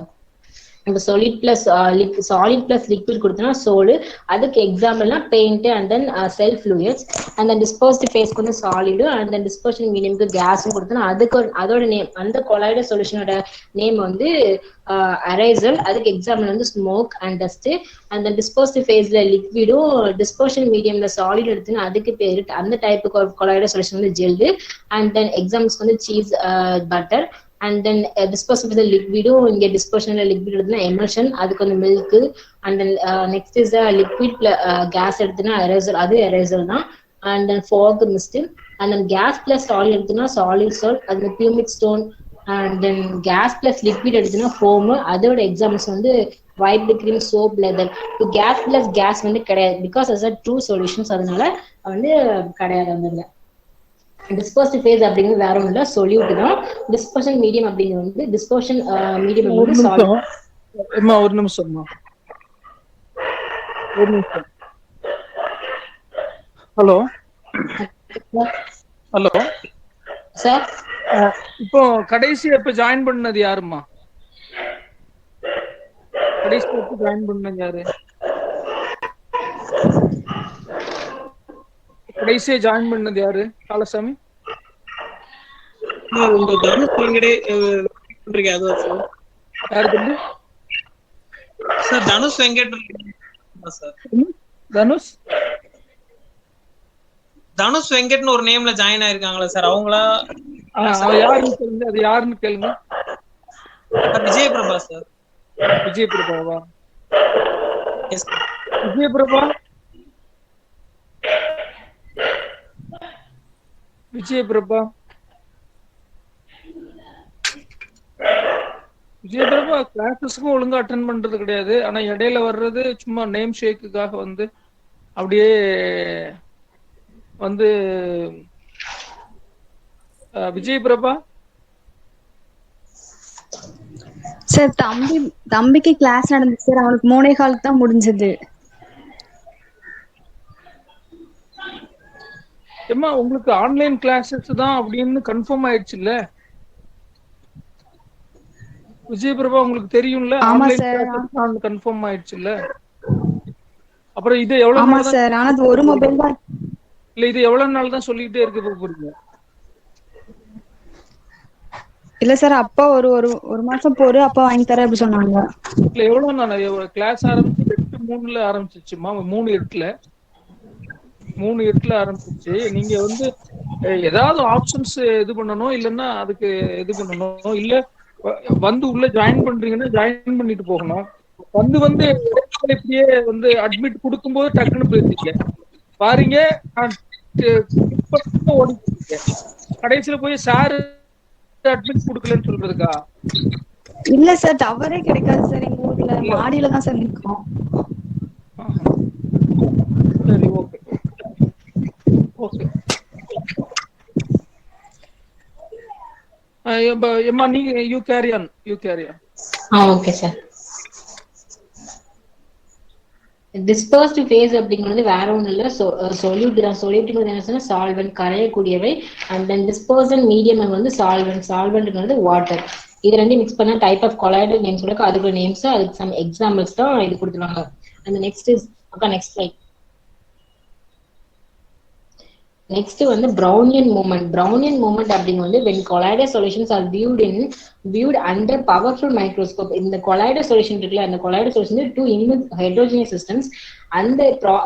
இப்போ solid plus liquid கொடுத்தனா சோலு, அதுக்கு எக்ஸாம்பிள்னா paint and then cell fluids. And then disposed ஃபேஸ்க்கு வந்து சாலிடு அண்ட் தென் டிஸ்பர்ஷன் மீடியம்க்கு கேஸும் கொடுத்தனா அதுக்கு அதோட நேம் அந்த கொலாய்டல் சொல்யூஷனோட நேம் வந்து அரைசல். அதுக்கு எக்ஸாம்பிள் வந்து ஸ்மோக் அண்ட் டஸ்ட். அந்த டிஸ்போஸ்ட் ஃபேஸ்ல லிக்விடும் டிஸ்பர்ஷன் மீடியம்ல சாலிட் எடுத்துன்னா அதுக்கு பேரு அந்த டைப்புக்கு கொலாய்டல் சொல்யூஷன் வந்து ஜெல்லு. அண்ட் தென் எக்ஸாம்பிள்ஸ் வந்து cheese, butter. And then dispersion with the liquid, இங்க dispersion liquid எடுத்துனா emulsion, அதுக்கு வந்து milk. And then next is liquid gas எடுத்துனா aerosol, அது aerosol தான். And then fog mist. And then gas plus solid எடுத்துனா solid salt, அது pumic stone. And then gas plus liquid எடுத்துனா foam, அதோட examples வந்து white cream, soap, leather. இப்போ gas plus gas வந்து கிடையாது because as a true solutions, அதனால வந்து கிடையாது அந்த dispersed phase அப்படிங்கிறது வேற ஒண்ணும் இல்ல, solute தான். dispersion medium அப்படிங்கிறது வந்து dispersion medium வந்து solid. ஒரு நிமிஷம் ஹலோ சார் இப்போ கடைசியா இப்ப ஜாயின் பண்ணது யாருமா? கடைசியா எப்ப ஜாயின் பண்ணது யாரு? கடைசியா ஜாயின் பண்ணது யாரு காலசாமி? இந்த தனுஷ் வெங்கடே பண்றீங்க அதுவா சார்? யாரு தம்பி? Sir Dhanush Venkat sir. தனுஷ் தனுஷ் வெங்கட்னு ஒரு நேம்ல ஜாயின் ஆயிருக்காங்களா சார்? அவங்களா? யாருன்னு கேளுங்க, அது யாருன்னு கேளுங்க. விஜய் பிரபா சார். விஜய் பிரபாவா? எஸ் விஜய் பிரபா, விஜய் பிரபா, விஜய் பிரபா கிளாஸஸ்க்கும் ஒழுங்கா அட்டென்ட் பண்றது கிடையாது. ஆனா இடையில வர்றது சும்மா நேம் ஷேக்குக்காக வந்து அப்படியே வந்து விஜய் பிரபா சார் தம்பிக்கு கிளாஸ் நடந்துச்சு சார். அவனுக்கு 3:15 தான் முடிஞ்சது. ஏம்மா உங்களுக்கு ஆன்லைன் கிளாஸஸ் தான் அப்படின்னு கன்ஃபார்ம் ஆயிடுச்சு இல்ல விஜய் பிரபா? உங்களுக்கு தெரியும்ல ஆமா ஆன்லைன் சார். கிளாஸஸ் தான் கன்ஃபார்ம் ஆயிடுச்சு இல்ல? அப்புறம் இது எவ்வளவு ஆமா நாள் தான் சார். ஆனா அது ஒரு மொபைல் தான். இல்ல இது எவ்வளவு நாள் தான் சொல்லிக்கிட்டே இருக்க போறீங்க? இல்ல சார், அப்பா ஒரு மாசம் போரு அப்பா வாங்கி தர அப்படி சொன்னாங்க. இல்ல எவ்வளவு நாள் கிளாஸ் ஆரம்பிச்சு 8/3 ஆரம்பிச்சிச்சுமா? 3/8 ஆரம்பிச்சிச்சு. நீங்க வந்து ஏதாவது ஆப்ஷன்ஸ் இது பண்ணணும், இல்லைன்னா அதுக்கு இது பண்ணணும். இல்ல வந்து உள்ள ஜாயின் பண்றீங்கன்னா ஜாயின் பண்ணிட்டு போகணும். வந்து இப்படியே வந்து அட்மிட் கொடுக்கும்போது டக்குன்னு போயிருக்கீங்க பாருங்க. ஓடிங்க கடைசியில போய் சார் அட்மிட் கொடுக்கலன்னு சொல்றதுக்கா? இல்ல சார், டவரே கிடைக்காது சார் எங்க ஊர்ல. மாடியில தான் சார் நிற்கும். சரி, ஓகே ஓகே. எம்மா நீங்க you carry on. Okay sir. Dispersed phase அப்படிங்கிறது வேற ஒன்றும் இல்லை. சொல்யூட்டுங்கிறது என்ன சொன்னா சால்வெண்ட், கரையக்கூடியவை. அண்ட் தென் டிஸ்பர்சன் மீடியம் வந்து சால்வெண்ட்ங்கிறது வாட்டர். இது ரெண்டும் மிக்ஸ் பண்ண டைப் ஆஃப் கொலாய்டல் நேம்ஸ் கொடுக்க அதுக்கு நேம்ஸ், அதுக்கு சம் எக்ஸாம்பிள்ஸ் தான் இது கொடுத்துருவாங்க. அந்த நெக்ஸ்ட் ஸ்லைட். நெக்ஸ்ட் வந்து Brownian மூமெண்ட் அப்படிங்கிறது when colloidal solutions are viewed under powerful microscope. இந்த colloidal solution இருக்குல்ல, அந்த colloidal solution two heterogeneous systems. அந்த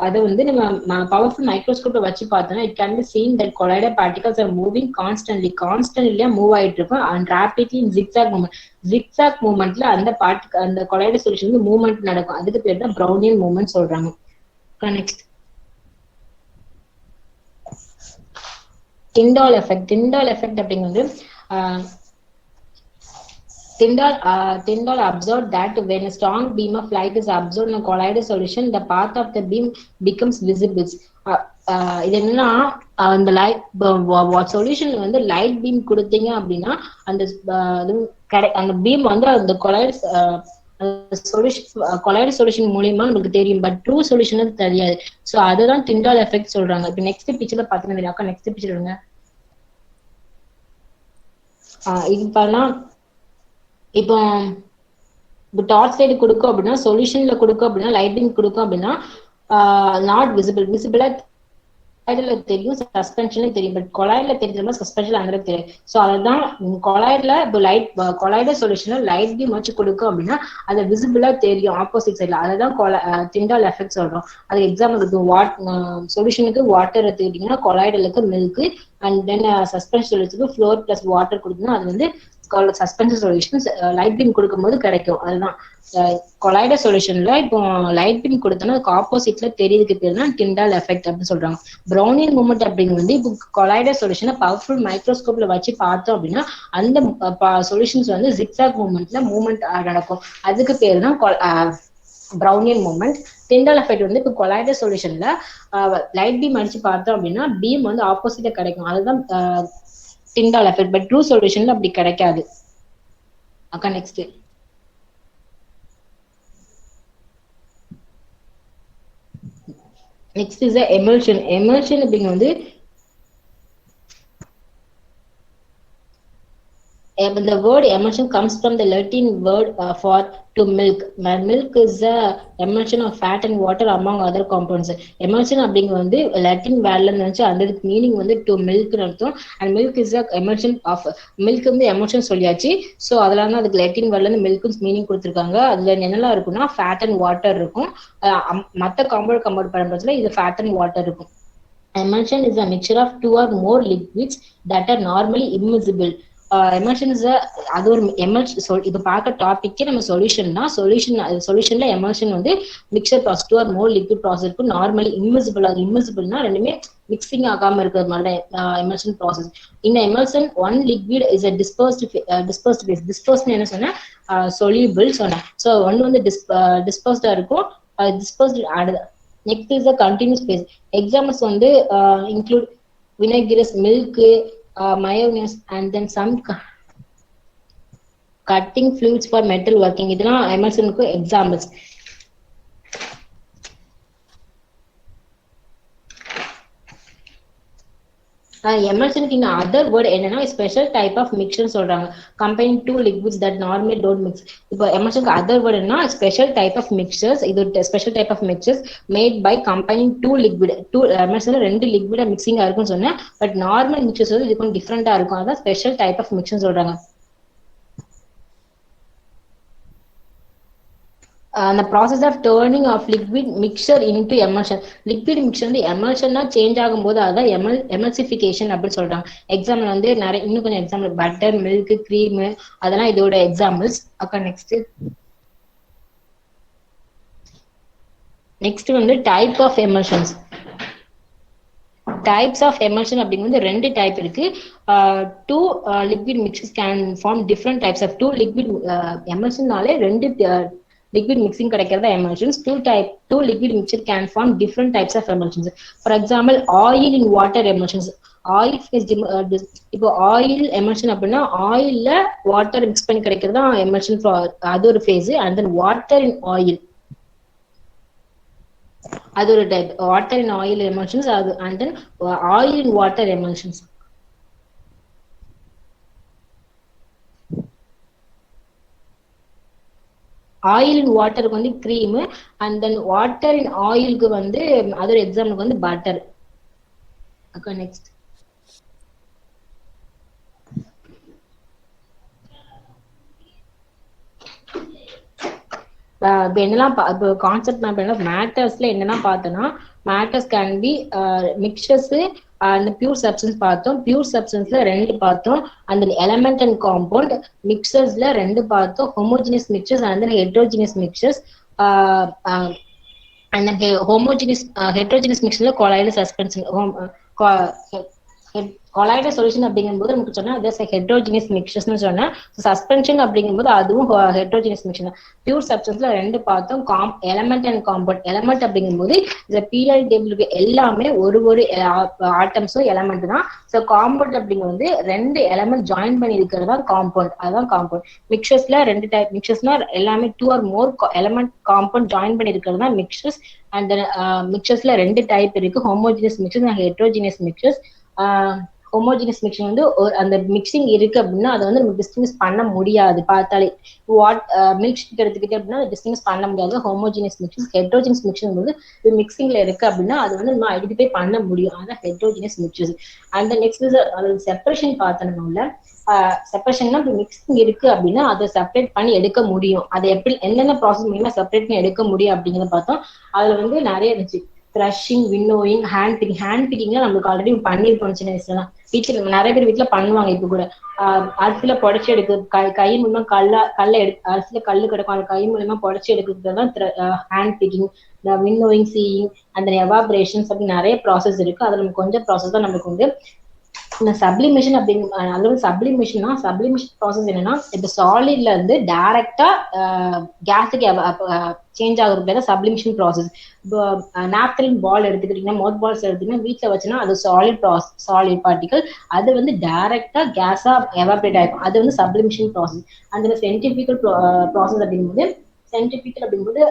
அதை வந்து நம்ம பவர்ஃபுல் மைக்ரோஸ்கோப்ல வச்சு பார்த்தோம்னா it can be seen that colloidal particles are moving constantly move ஆயிட்டு இருக்கும் and rapidly in zigzag மூமெண்ட்ல அந்த colloidal solution வந்து மூவ்மெண்ட் நடக்கும். அதுக்கு பேர் தான் Brownian மூமெண்ட் சொல்றாங்க. நெக்ஸ்ட் Tyndall effect அப்படிங்கிறது Tyndall observed that when a strong beam of light is absorbed in a colloidal solution, the path of the beam becomes visible. இது என்னன்னா அந்த சொல்யூஷன் வந்து லைட் பீம் கொடுத்தீங்க அப்படின்னா அந்த பீம் வந்து அந்த கொலாய்டல் சொல்யூஷன் மூலியமா நமக்கு தெரியும். பட் ட்ரூ சொல்யூஷன் தெரியாது. சோ அதுதான் Tyndall எஃபெக்ட் சொல்றாங்க. இப்போ நெக்ஸ்ட் பிக்சர்ல பாத்தீங்கன்னா நெக்ஸ்ட் பிக்சர் எடுங்க. இது பண்ணலாம். இப்போ டார்ச் லைட் கொடுக்கும் அப்படின்னா, சொல்யூஷன்ல கொடுக்கும் அப்படின்னா, லைட்டிங் கொடுக்கும் அப்படின்னா நாட் விசிபிளா தெரியும், சஸ்பென்ஷன்ல தெரியும். பட் கொலாய்ட்ல தெரிஞ்ச சஸ்பென்ஷன் அந்த தெரியும். ஸோ அதுதான் கொலாய்ட்ல இப்போ கொலாய்டல் சொல்யூஷன்ல லைட் பீம் வச்சு கொடுக்கும் அப்படின்னா அது விசிபிளா தெரியும் ஆப்போசிட் சைட்ல. அதுதான் Tyndall எஃபெக்ட் சொல்றோம். அது எக்ஸாம்பிள் இருக்கு. சொல்யூஷனுக்கு வாட்டர் எடுத்துக்கிட்டீங்கன்னா கொலாய்டலுக்கு மில்க், அண்ட் தென் சஸ்பென்ஷன் சொல்யூஷனுக்கு ஃப்ளோர் பிளஸ் வாட்டர் கொடுத்தீங்கன்னா அது வந்து சஸ்பென்ஷன் சொல்யூஷன் லைட் பீம் கொடுக்கும்போது கிடைக்கும். அதுதான் கொலாய்டல் சொல்யூஷன்ல இப்போ லைட் பீம் கொடுத்தோம்னா அதுக்கு ஆப்போசிட்ல தெரியுதுக்கு பேர் தான் Tyndall எஃபெக்ட் அப்படின்னு சொல்றாங்க. Brownian மூமெண்ட் அப்படிங்கிறது இப்போ கொலாய்டல் சொல்யூஷனை பவர்ஃபுல் மைக்ரோஸ்கோப்ல வச்சு பார்த்தோம் அப்படின்னா அந்த சொல்யூஷன்ஸ் வந்து ஜிக்ஸாக் மூமெண்ட் நடக்கும். அதுக்கு பேர் தான் Brownian மூமெண்ட். Tyndall எஃபெக்ட் வந்து இப்போ கொலாய்டல் சொல்யூஷன்ல லைட் பீம் அடிச்சு பார்த்தோம் அப்படின்னா பீம் வந்து ஆப்போசிட்டா கிடைக்கும். அதுதான் Tyndall எஃபெக்ட். பட் ட்ரூ சொல்யூஷன்ல அப்படி கிடைக்காது. அக்கா நெக்ஸ்ட் இஸ் எமல்ஷன் அப்படிங்கிறது வந்து the word emulsion comes from the Latin word for to milk. Milk is a emulsion of fat and water among other compounds. Emulsion அப்படிங்கிறது வந்து லாட்டின் வேர்ட்ல இருந்துச்சு, அந்த meaning வந்து டு மில்க் அர்த்தம். And milk is a emulsion of milk வந்து emulsion சொல்லியாச்சு. So அதெல்லாம் தான் அதுக்கு லாட்டின் வேர்ட்ல இருந்து மில்க் மீனிங் கொடுத்துருக்காங்க. அதுல என்னெல்லாம் இருக்குன்னா ஃபேட் அண்ட் வாட்டர் இருக்கும். மற்ற கம்பவுண்ட் பண்ணுறதுல இது ஃபேட் அண்ட் வாட்டர் இருக்கும். Emulsion is a mixture of two or more liquids that are normally immiscible. Emulsion is அது ஒரு emulsion. இது பார்க்க டாபிக்கே நம்ம சொல்யூஷன்னா சொல்யூஷன்ல emulsion வந்து mixture process two or more liquid process இருக்கும். Normally immiscible. அது இம்மிசிபிள்னா ரெண்டுமே மிக்சிங் ஆகாம இருக்கிறது மாதிரி எமல்ஷன் ப்ராசஸ். இந்த emulsion one liquid is a dispersed phase. Dispersed என்ன சொன்னா சொல்யூபிள் சொன்னேன். ஸோ ஒன்று வந்து டிஸ்பர்ஸ்டா இருக்கும், டிஸ்பர்ஸ்ட் ஆடுது. Next is a continuous phase. Examples வந்து include vinaigrette, milk, mayonnaise, and then some cutting fluids for metal working. இதெல்லாம் emulsionக்கு examples. Emulsion in other word என்னன்னா ஸ்பெஷல் டைப் ஆஃப் மிக்சர் சொல்றாங்க. Combining two liquids that normally don't mix. இப்போ எமல்ஷனுக்கு other word என்ன special type of mixtures. இது special type of mixtures made by combining two liquid. Two எமல்ஷன்ல ரெண்டு லிக்விடா மிக்சிங்கா இருக்கும்னு சொன்னேன். பட் நார்மல் மிக்சர்ஸ் வந்து இது கொஞ்சம் டிஃப்ரெண்டா இருக்கும். அதான் ஸ்பெஷல் டைப் ஆஃப் மிக்சர் சொல்றாங்க. The process of turning of liquid mixture into emulsion. Liquid mixture வந்து emulsionனா சேஞ்ச் ஆகும்போது அதான் emulsification அப்படின்னு சொல்றாங்க. எக்ஸாம்பிள் வந்து நிறைய இன்னும் கொஞ்சம் எக்ஸாம்பிள் பட்டர், மில்க், கிரீம் அதெல்லாம் இதோட எக்ஸாம்பிள்ஸ். அக்கா நெக்ஸ்ட் வந்து type of emulsions. Types of emulsion அப்படிங்கிறது ரெண்டு டைப் இருக்கு. Two liquid mixtures can form different types of two liquid எமல்ஷன்னாலே ரெண்டு liquid mixing கிடைக்கிறதா emulsions. Two liquid mixture can form different types of emulsions. For example, oil in water emulsions. Oil இப்போ oil emulsion அப்படின்னா ஆயில்ல water mix பண்ணி கிடைக்கிறதா emulsion. அது ஒரு phase. And then water in oil அது ஒரு type. Water in oil emulsions அது. And then oil in water emulsions. Oil in வாட்டருக்கு வந்து cream. And then water in ஆயிலுக்கு வந்து அதோட எக்ஸாம்பிளுக்கு வந்து பட்டர். அக்கா நெக்ஸ்ட். இப்போ என்னெல்லாம் இப்போ கான்செப்ட் நான் மேட்டர்ஸ்ல என்னெல்லாம் பார்த்தோன்னா மேட்டர்ஸ் கேன் பி மிக்சர்ஸ் அந்த பியூர் சப்ஸ்டன்ஸ் பார்த்தோம். பியூர் சப்ஸ்டன்ஸ்ல ரெண்டு பார்த்தோம். அந்த எலமெண்ட் அண்ட் காம்பவுண்ட். மிக்சர்ஸ்ல ரெண்டு பார்த்தோம். Homogeneous mixtures and then heterogeneous mixtures. அந்த ஹெட்ரோஜினியஸ் மிக்சர்ல கொலாய்டல் சஸ்பென்ஷன் கொலாய்டல் சொல்யூஷன் அப்படிங்கும்போது நமக்கு சொன்னா ஹெட்ரோஜினியஸ் மிக்சர்ஸ்னு சொன்னா. சஸ்பென்ஷன் அப்படிங்கும்போது அதுவும் ஹெட்ரோஜினியஸ் மிக்சர் தான். பியூர் சப்ஸ்டன்ஸ்ல ரெண்டு பார்த்தோம். Element and compound. எலமெண்ட் அப்படிங்கும்போது இந்த பீரியட் டேபிளுக்கு எல்லாமே ஒரு ஆட்டம்ஸும் எலமெண்ட் தான். ஸோ காம்பவுண்ட் அப்படிங்கிறது ரெண்டு எலமெண்ட் ஜாயின் பண்ணி இருக்கிறது தான் காம்பவுண்ட். அதுதான் காம்பவுண்ட். மிக்சர்ஸ்ல ரெண்டு டைப். மிக்சர்ஸ்னா எல்லாமே two or more element compound join பண்ணி இருக்கிறது தான் மிக்சர்ஸ். அண்ட் மிக்சர்ஸ்ல ரெண்டு டைப் இருக்கு. Homogeneous mixtures and heterogeneous mixtures. Homogeneous mixing வந்து அந்த மிக்சிங் இருக்கு அப்படின்னா அதை வந்து நம்ம டிஸ்டிங்ஸ் பண்ண முடியாது. பார்த்தாலே மில்க் ஷேக் எடுத்துக்கிட்டே அப்படின்னா டிஸ்டிங்ஸ் பண்ண முடியாது. Homogeneous mixtures. ஹெட்ரோஜினியஸ் மிக்சர் வந்து மிக்சிங்ல இருக்கு அப்படின்னா அது வந்து நம்ம ஐடென்டிஃபை பண்ண முடியும். அதான் ஹெட்ரோஜினியஸ் மிக்சர்ஸ். அந்த நெக்ஸ்ட் அதோட செப்பரேஷன் பார்த்தோம்னா செப்பரேஷன்னா மிக்சிங் இருக்கு அப்படின்னா அதை செப்பரேட் பண்ணி எடுக்க முடியும். அதை எப்படி என்னென்ன ப்ராசஸ் மூலமா செப்பரேட் பண்ணி எடுக்க முடியும் அப்படிங்கிறத பார்த்தோம். அதுல வந்து நிறைய இருந்துச்சு. Crushing, winnowing, hand picking. Hand பிக்கிங்ல நம்மளுக்கு ஆல்ரெடி பண்ணிருப்போம் சின்ன வயசுல. வீட்டுல நிறைய பேர் வீட்டுல பண்ணுவாங்க. இப்ப கூட அரிசியில புடைச்சி எடுக்க கை மூலமா கல்ல அரிசியில கல்லு கிடக்கும். அந்த கை மூலமா புடைச்சி எடுக்கிறதுதான் ஹேண்ட் பிக்கிங். வின்னோயிங், சீயிங், அந்த எவாபரேஷன்ஸ் அப்படி நிறைய ப்ராசஸ் இருக்கு. அதுல நம்ம கொஞ்சம் ப்ராசஸ் தான் நமக்கு வந்து இந்த சப்ளிமேஷன் அப்படிங்கிற. அதாவது சப்ளிமேஷன்னா சப்ளிமேஷன் ப்ராசஸ் என்னன்னா இப்போ சாலிட்ல இருந்து டைரக்டா கேஸுக்கு சேஞ்ச் ஆகுறது பேர் சப்ளிமேஷன் ப்ராசஸ். இப்போ நாப்தலின் பால் எடுத்துக்கிட்டீங்கன்னா, மவுத் பால்ஸ் எடுத்தீங்கன்னா வீட்டில் வச்சுன்னா அது சாலிட் பார்ட்டிகல். அது வந்து டைரக்டா கேஸா எவாபரேட் ஆகும். அது வந்து சப்ளிமேஷன் ப்ராசஸ். அந்த சயின்டிபிக்கல் ப்ராசஸ் அப்படிங்கும்போது சென்ட்ரிபிகல் அப்படிங்கும்போது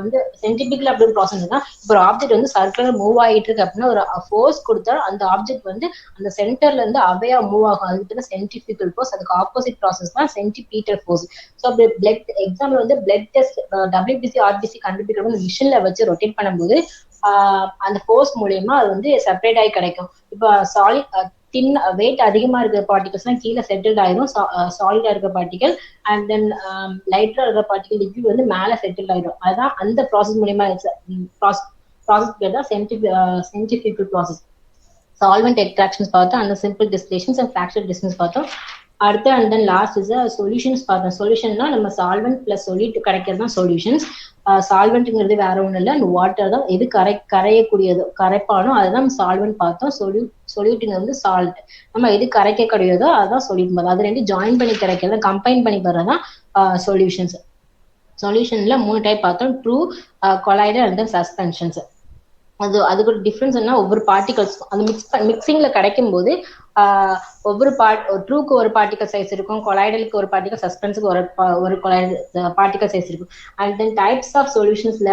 வந்து சென்ட்ரிபிகல் அப்படின்னு ப்ராசஸ் தான். இப்போ ஒரு ஆப்ஜெக்ட் வந்து சர்க்கிள் மூவ் ஆகிட்டு இருக்கு அப்படின்னா ஒரு ஃபோர்ஸ் கொடுத்தா அந்த ஆப்ஜெக்ட் வந்து அந்த சென்டர்ல இருந்து அவையா மூவ் ஆகும். அதுக்கு சென்ட்ரிபிகல் ஃபோர்ஸ். அதுக்கு ஆப்போசிட் ப்ராசஸ் தான் சென்ட்ரிபீட்டல் ஃபோர்ஸ். ஸோ அப்படி பிளட் எக்ஸாம்பிள் வந்து பிளட் டெஸ்ட் WBC RBC கண்டுபிடிக்கிற வந்து மிஷின்ல வச்சு ரொட்டேட் பண்ணும்போது அந்த ஃபோர்ஸ் மூலியமா அது வந்து செப்பரேட் ஆகி கிடைக்கும். இப்போ சாலிட் தின் வெயிட் அதிகமா இருக்கிற பார்ட்டிகல்ஸ்லாம் கீழே செட்டில்ட் ஆயிரும். சாலிடா இருக்கிற பார்ட்டிகல் அண்ட் தென் லைட்டரா இருக்கிற பார்ட்டிகல் லிக்விட் வந்து மேல செட்டில் ஆயிடும். அதுதான் அந்த ப்ராசஸ் மூலியமா ப்ராசஸ் பேர் தான் சென்ட்ரிபிகல் ப்ராசஸ். சால்வெண்ட் எக்ஸ்ட்ராக்ஷன்ஸ் பார்த்தோம், அந்த சிம்பிள் டிஸ்டிலேஷன்ஸ் அண்ட் ஃபிராக்சர் டிஸ்டன்ஸ் பார்த்தோம். அடுத்து and then last is solutions பார்த்தோம். சொல்யூஷன்னா நம்ம சால்வெண்ட் பிளஸ் சொல்லிட்டு கிடைக்கிறது தான் சொல்யூஷன்ஸ். சால்வெண்ட்ங்கிறது வேற ஒன்றும் இல்லை, அந்த வாட்டர் தான். எது கரையக்கூடியதோ கரைப்பானோ அதுதான் சால்வெண்ட் பார்த்தோம். சொல்யூட்டுங்க வந்து சால்ட். நம்ம எது கரைக்கக்கூடியதோ அதுதான் சொல்யூட். அது ரெண்டு ஜாயின் பண்ணி கிடைக்கிறது கம்பைன் பண்ணி வர்றதான் சொல்யூஷன்ஸ். சொல்யூஷன்ல 3 டைப் பார்த்தோம், true, collider and then suspensions. அதுக்கு ஒரு டிஃபரன்ஸ் என்ன, ஒவ்வொரு பார்ட்டிகல்ஸ் அந்த மிக்சிங்ல கிடைக்கும் போது ஒவ்வொரு ட்ரூக்கு ஒரு பார்ட்டிகல் சைஸ் இருக்கும், கொலைடலுக்கு ஒரு பார்ட்டிகல், சஸ்பென்ஸுக்கு ஒரு பார்ட்டிகல் சைஸ் இருக்கும். அண்ட் தென் டைப்ஸ் ஆஃப் சொல்யூஷன்ஸ்ல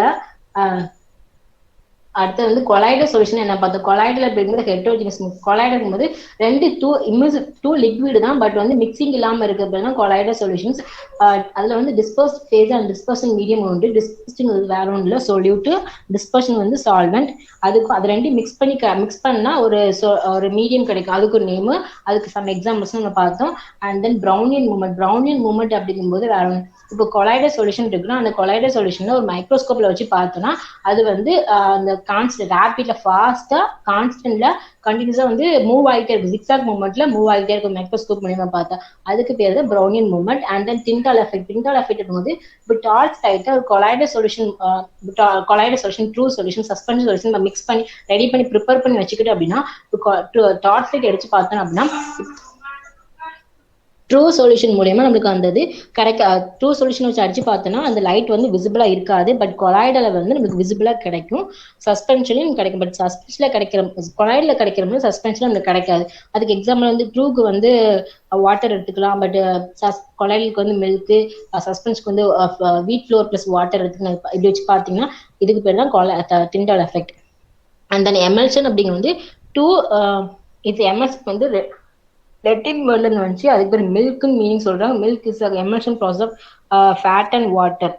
அடுத்து வந்து கொலைடர் சொல்யூஷன் என்ன பார்த்தோம். கொலைடர் அப்படிங்கிறது ஹெட்ரோஜினஸ். கொலைடர் போது டூ லிக்விட் தான், பட் வந்து மிக்சிங் இல்லாம இருக்கிறது கொலைடர் சொல்யூஷன்ஸ். அதுல வந்து disperse phase and dispersion medium உண்டு. டிஸ்பர்ஷன் வேற ஒன்றும் இல்லை, சொல்யூட். டிஸ்பர்ஷன் வந்து சால்வெண்ட். அது ரெண்டும் மிக்ஸ் பண்ணா ஒரு மீடியம் கிடைக்கும். அதுக்கு ஒரு நேம், அதுக்கு சம் எக்ஸாம்பிள்ஸ் நம்ம பார்த்தோம். அண்ட் தென் ப்ரௌனியன் மூமெண்ட் அப்படிங்கும்போது வேற ஒன்று. இப்போ கொலைடர் சொல்யூஷன் இருக்குன்னா அந்த கொலைடர் சொல்யூஷன்ல ஒரு மைக்ரோஸ்கோப்ல வச்சு பார்த்தோம்னா அது வந்து அந்த கான்ஸ்டன்ட் ரேபிட்ல ஃபாஸ்டா கான்ஸ்டன்ட்ல கண்டினியூஸா வந்து மூவ் ஆகிட்டே இருக்கும். ஜிக்ஸாக் மூவ்மெண்ட்ல மூவ் ஆகிட்டே இருக்கும் மைக்ரோஸ்கோப் மூலியமா பார்த்தா. அதுக்கு பேர் தான் Brownian movement. And then Tyndall effect இருக்கும்போது இப்போ டார்ச் டைட்டா ஒரு collider solution true solution suspension solution நம்ம மிக்ஸ் பண்ணி ரெடி பண்ணி ப்ரிப்பேர் பண்ணி வச்சுக்கிட்டு அப்படின்னா டார்ச் லைட் அடிச்சு பார்த்தோம் அப்படின்னா ட்ரூ சொல்யூஷன் மூலியமா நம்மளுக்கு அந்த ட்ரூ சொல்யூஷன் வச்சு அடிச்சு பார்த்தோம்னா அந்த லைட் வந்து விசிபிளா இருக்காது. பட் கொலைடல வந்து நமக்கு விசிபிளா கிடைக்கும். சஸ்பென்ஷன்லையும் கிடைக்கும். பட் சஸ்பென்ஷன்ல கொலைடல கிடைக்கிற போது சஸ்பென்ஷன் நமக்கு கிடைக்காது. அதுக்கு எக்ஸாம்பிள் வந்து ட்ரூக்கு வந்து வாட்டர் எடுத்துக்கலாம், பட் கொலைடலுக்கு வந்து மில்க், சஸ்பென்ஸ்க்கு வந்து வீட் ஃப்ளோர் பிளஸ் வாட்டர் எடுத்துக்கலாம். இப்படி வச்சு பார்த்தீங்கன்னா இதுக்கு பேர் தான் Tyndall effect. And then emulsion அப்படிங்கிறது வந்து இது எமல்ஷன் வந்து லெட்டின் வேர்ட்ல இருந்து வந்துச்சு. அதுக்கு பேர் மில்க்னு மீனிங் சொல்றாங்க. Milk is emulsion process of fat and water.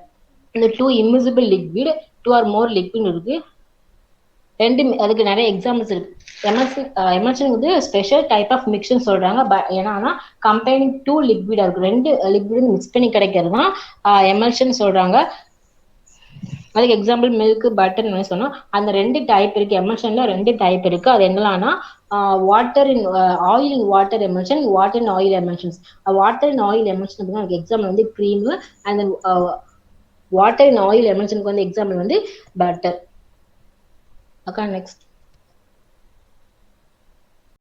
இந்த 2 immiscible liquid 2 or more liquid இருக்கு. அதுக்கு நிறைய எக்ஸாம்பிள்ஸ் இருக்கு. எமல்ஷன் வந்து ஸ்பெஷல் டைப் ஆஃப் மிக்சர் சொல்றாங்க. ஏன்னா கம்பைனிங் 2 லிக்விடா இருக்கு. 2 லிக்விட் மிக்ஸ் பண்ணி கிடைக்கிறது தான் எமல்ஷன் சொல்றாங்க. அதுக்கு எக்ஸாம்பிள் மில்க், பட்டர் சொன்னோம். அந்த 2 டைப் இருக்கு. எமல்ஷன்ல 2 டைப் இருக்கு. அது என்னன்னா water in oil in water emulsion, water in oil emulsions. Water in oil emulsion அப்படின்னா அதுக்கு எக்ஸாம்பிள் வந்து cream. And then water in oil எமல்ஷனுக்கு வந்து எக்ஸாம்பிள் வந்து பட்டர். அக்கா நெக்ஸ்ட்.